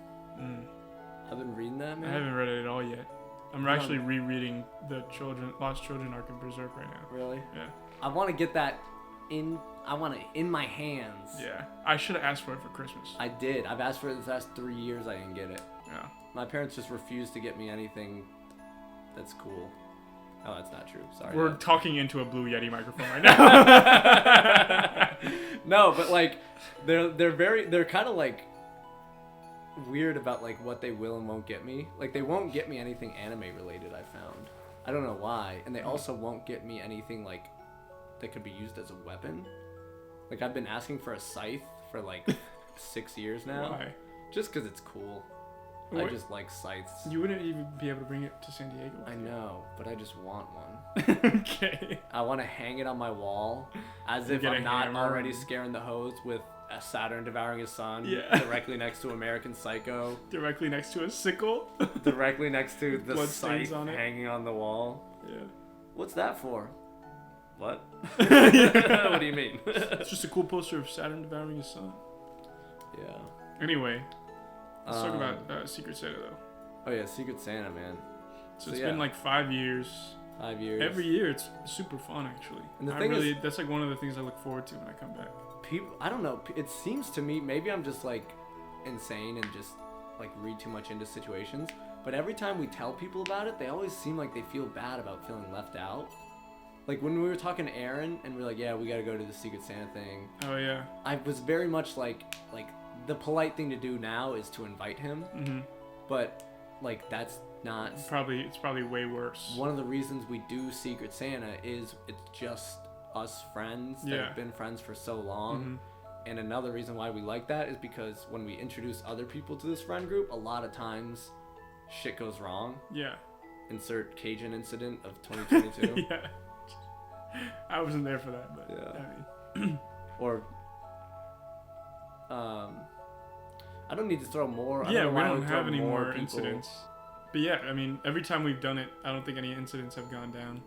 I've been reading that, man. I haven't read it at all yet. I'm actually rereading the Lost Children arc in Berserk right now. Really? Yeah. I want to get that in my hands. Yeah. I should have asked for it for Christmas. I did. I've asked for it the last 3 years. I didn't get it. Yeah. My parents just refused to get me anything that's cool. Oh, that's not true. Sorry. We're talking into a Blue Yeti microphone right now. No, but like they're kind of like weird about like what they will and won't get me. Like they won't get me anything anime related, I found. I don't know why. And they also won't get me anything like that could be used as a weapon. Like I've been asking for a scythe for like 6 years now. Why? Just because it's cool. What? I just like scythes. You wouldn't even be able to bring it to San Diego. I know, but I just want one. Okay. I want to hang it on my wall as if get I'm a not hammer already and- scaring the hose with a Saturn devouring his son directly next to American Psycho, Directly next to a sickle. directly next to the Bloodstains scythe on it. hanging on the wall. Yeah. What's that for? What? What do you mean? It's just a cool poster of Saturn devouring his son. Yeah. Anyway, let's talk about Secret Santa though. Oh yeah, Secret Santa, man. So it's been like 5 years. 5 years. Every year it's super fun actually. And the I thing really, is, that's like one of the things I look forward to when I come back. people, I don't know. It seems to me, maybe I'm just like insane and just like read too much into situations. But every time we tell people about it, they always seem like they feel bad about feeling left out. Like when we were talking to Aaron and we are like, yeah, we gotta go to the Secret Santa thing. Oh yeah. I was very much like the polite thing to do now is to invite him. Mm-hmm. But like that's not. It's probably way worse. One of the reasons we do Secret Santa is it's just us friends that have been friends for so long. Mm-hmm. And another reason why we like that is because when we introduce other people to this friend group, a lot of times shit goes wrong. Yeah. Insert Cajun incident of 2022. Yeah. I wasn't there for that, but Yeah. I mean. Or I don't need to throw more. Yeah, we why don't we have throw any more people. incidents. But yeah, I mean, every time we've done it, I don't think any incidents have gone down.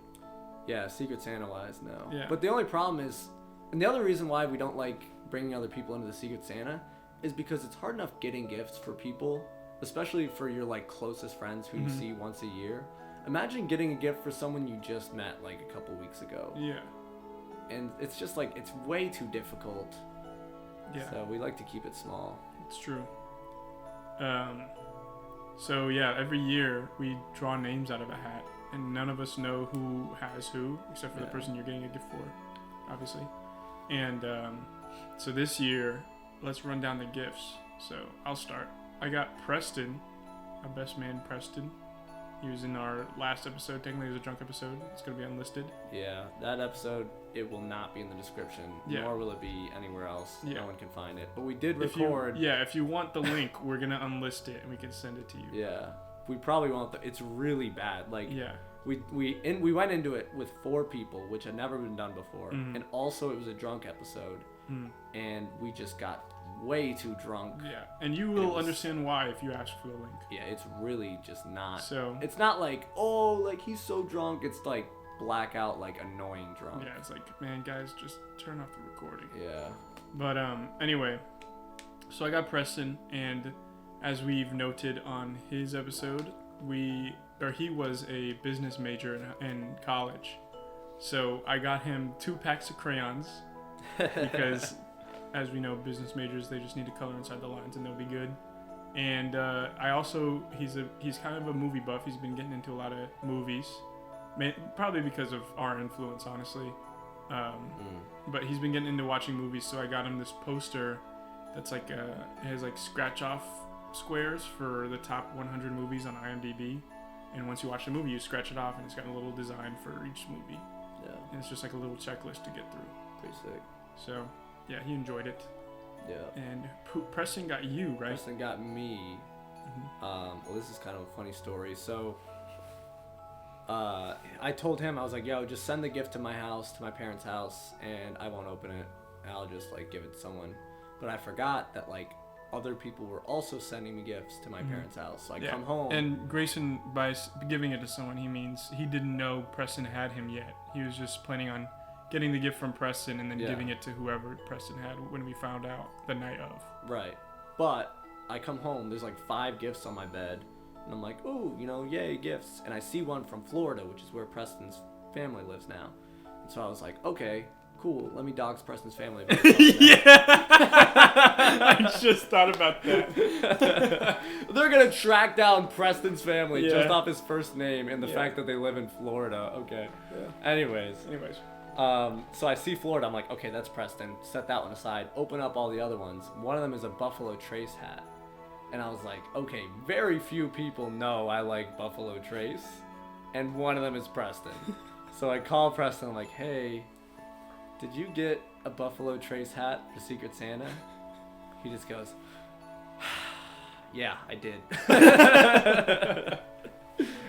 Yeah, Secret Santa wise, no. Yeah. But the only problem is, and the other reason why we don't like bringing other people into the Secret Santa is because it's hard enough getting gifts for people, especially for your like closest friends who you see once a year. Imagine getting a gift for someone you just met like a couple weeks ago. Yeah. And it's just like, it's way too difficult. Yeah. So we like to keep it small. It's true. So yeah, every year we draw names out of a hat, and none of us know who has who, except for the person you're getting a gift for, obviously. And so this year, let's run down the gifts. So I'll start. I got Preston, our best man Preston. He was in our last episode. Technically, it was a drunk episode. It's going to be unlisted. Yeah, that episode, it will not be in the description, nor will it be anywhere else. Yeah. No one can find it. But we did record. If you want the link, we're going to unlist it and we can send it to you. Yeah. We probably won't. It's really bad. Like, yeah. We went into it with 4 people, which had never been done before. Mm-hmm. And also, it was a drunk episode. Mm. And we just got way too drunk. Yeah, and you will understand why if you ask for the link. Yeah, it's really just not. So it's not like, oh, like he's so drunk. It's like blackout, like annoying drunk. Yeah, it's like, man, guys, just turn off the recording. Yeah. But anyway, so I got Preston, and as we've noted on his episode, he was a business major in college. So I got him 2 packs of crayons because. As we know, business majors, they just need to color inside the lines and they'll be good. And he's kind of a movie buff. He's been getting into a lot of movies, probably because of our influence, honestly. But he's been getting into watching movies, so I got him this poster that's like it has like scratch off squares for the top 100 movies on IMDb. And once you watch the movie, you scratch it off, and it's got a little design for each movie. Yeah. And it's just like a little checklist to get through. Pretty sick. So. Yeah, he enjoyed it. Yeah. And Preston got you, right? Preston got me. Mm-hmm. Well, this is kind of a funny story. So, I told him, I was like, yo, just send the gift to my house, to my parents' house, and I won't open it. I'll just, like, give it to someone. But I forgot that, like, other people were also sending me gifts to my parents' house. So I come home. And Grayson, by giving it to someone, he means he didn't know Preston had him yet. He was just planning on getting the gift from Preston and then giving it to whoever Preston had when we found out the night of. Right. But I come home, there's like 5 gifts on my bed, and I'm like, ooh, yay, gifts. And I see one from Florida, which is where Preston's family lives now. And so I was like, okay, cool, let me dox Preston's family. Yeah! I just thought about that. They're going to track down Preston's family just off his first name and the fact that they live in Florida. Okay. Yeah. Anyways. So I see Florida. I'm like, okay, that's Preston. Set that one aside. Open up all the other ones. One of them is a Buffalo Trace hat. And I was like, okay, very few people know I like Buffalo Trace. And one of them is Preston. So I call Preston. I'm like, hey, did you get a Buffalo Trace hat for Secret Santa? He just goes, yeah, I did.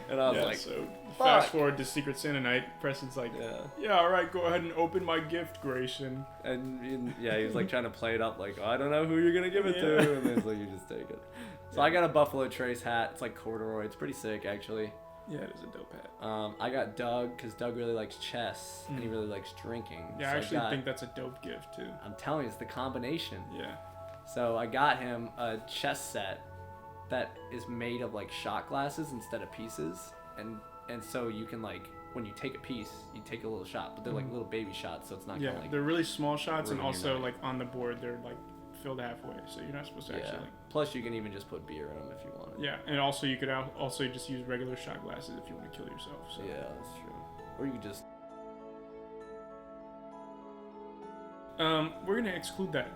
And I was like, so fast forward to Secret Santa night. Preston's like, yeah, all right, go ahead and open my gift, Grayson. And he was like trying to play it up like, oh, I don't know who you're going to give it to. And then it's like, you just take it. So I got a Buffalo Trace hat. It's like corduroy. It's pretty sick, actually. Yeah, it is a dope hat. I got Doug because Doug really likes chess and he really likes drinking. Yeah, so I actually think that's a dope gift, too. I'm telling you, it's the combination. Yeah. So I got him a chess set that is made of like shot glasses instead of pieces, and so you can, like, when you take a piece, you take a little shot, but they're like little baby shots, so it's not gonna, like, they're really small shots, and also like on the board they're like filled halfway, so you're not supposed to actually like. Plus, you can even just put beer in them if you want. Yeah, and also you could also just use regular shot glasses if you want to kill yourself. So. Yeah, that's true. Or you could just. We're gonna exclude that.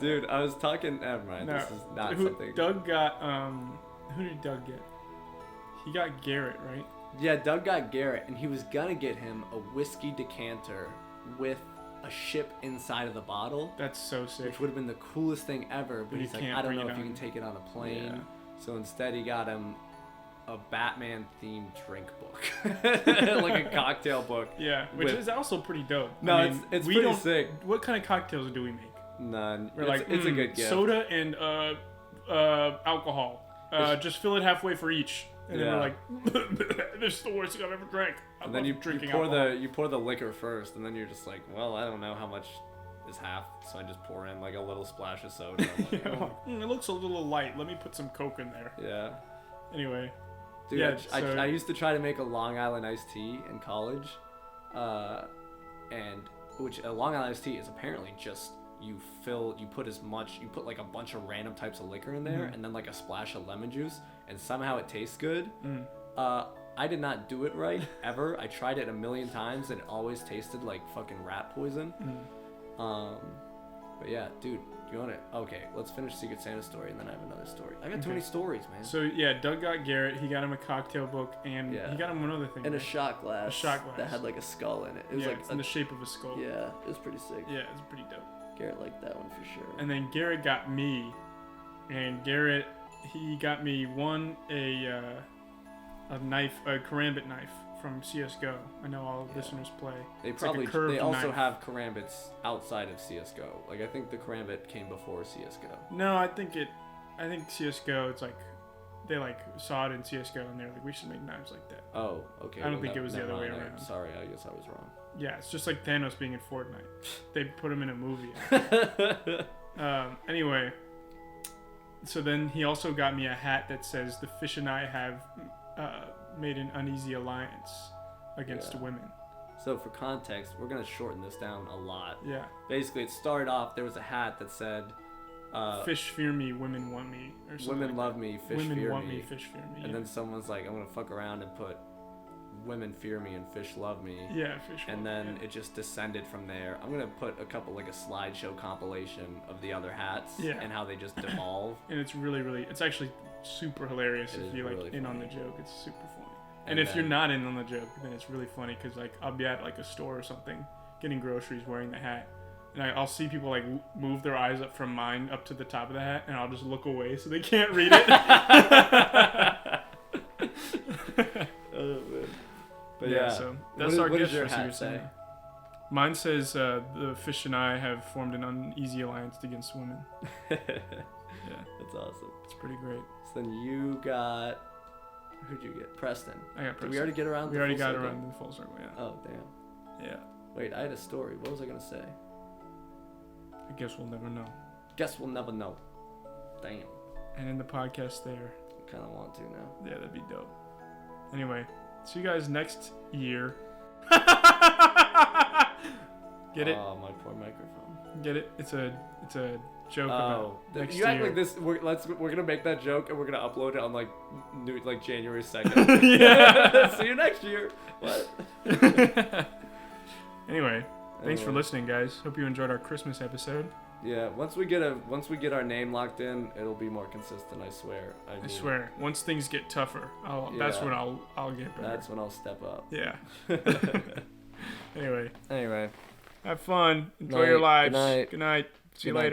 Dude, I was talking. Never mind. This is not something. Doug got. Who did Doug get? He got Garrett, right? Yeah, Doug got Garrett, and he was gonna get him a whiskey decanter with a ship inside of the bottle. That's so sick. Which would have been the coolest thing ever. But he's like, I don't know if you can take it on a plane. Yeah. So instead, he got him a Batman-themed drink book, like a cocktail book. Yeah, which is also pretty dope. No, I mean, it's pretty sick. What kind of cocktails do we make? None. We're like, it's a good gift. Soda and alcohol. Just fill it halfway for each. And then we're like, this is the worst thing I've ever drank. And then you pour the liquor first, and then you're just like, well, I don't know how much is half, so I just pour in like a little splash of soda. Like, it looks a little light. Let me put some Coke in there. Yeah. Anyway. Dude, I used to try to make a Long Island iced tea in college, and which a Long Island iced tea is apparently just you put like a bunch of random types of liquor in there, and then like a splash of lemon juice, and somehow it tastes good. I did not do it right ever. I tried it a million times, and it always tasted like fucking rat poison. But yeah, dude, You want it? Okay, let's finish Secret Santa story, and then I have another story. I got too many stories, man. So yeah, Doug got Garrett. He got him a cocktail book, and he got him one other thing. And right? a shot glass. A shot glass that had like a skull in it. It was like it's in the shape of a skull. Yeah, it was pretty sick. Yeah, it's pretty dope. Garrett liked that one for sure. And then Garrett got me, and Garrett, he got me a knife, a karambit knife from CS:GO. I know all listeners play. It's like a curved they also knife. have karambits outside of CS:GO. Like I think the karambit came before CS:GO. No, I think CS:GO. It's like they like saw it in CS:GO and they're like, we should make knives like that. Oh, okay. I don't think it was the other way around. Sorry, I guess I was wrong. Yeah, it's just like Thanos being in Fortnite. They put him in a movie. Anyway, so then he also got me a hat that says the fish and I have made an uneasy alliance against women. So for context, we're gonna shorten this down a lot. Yeah. Basically, it started off. There was a hat that said, "Fish fear me, women want me," or something. Women love me, fish women fear want me. me, fish fear me. And then someone's like, "I'm gonna fuck around and put women fear me and fish love me." Yeah, fish. And then it just descended from there. I'm gonna put a couple like a slideshow compilation of the other hats and how they just devolve. And it's really, it's actually super hilarious if you're like really in on funny. the joke. It's super funny. And if you're not in on the joke, then it's really funny because like I'll be at like a store or something, getting groceries, wearing the hat, and I'll see people like move their eyes up from mine up to the top of the hat, and I'll just look away so they can't read it. Oh man. But so that's our what gift does your for hat Secret say? Santa. Mine says the fish and I have formed an uneasy alliance against women. Yeah, That's awesome. it's pretty great. So then you got, who'd you get? Preston. I got Preston. Did we already get around? We already got around the full circle. Yeah. Oh damn. Yeah. Wait, I had a story. What was I gonna say? I guess we'll never know. Guess we'll never know. Damn. And in the podcast there. Kind of want to now. Yeah, that'd be dope. Anyway, see you guys next year. Get it? Oh, my poor microphone. Get it? It's a joke about next you act year. like this. We're gonna make that joke and we're gonna upload it on like January 2nd. Yeah. See you next year. What? Anyway, thanks for listening, guys. Hope you enjoyed our Christmas episode. Yeah, once we get our name locked in, it'll be more consistent. I swear. I swear. Once things get tougher, that's when I'll get better. That's when I'll step up. Yeah. Anyway, Anyway. have fun. Enjoy your lives. Good night. Good night. See you Good night. later.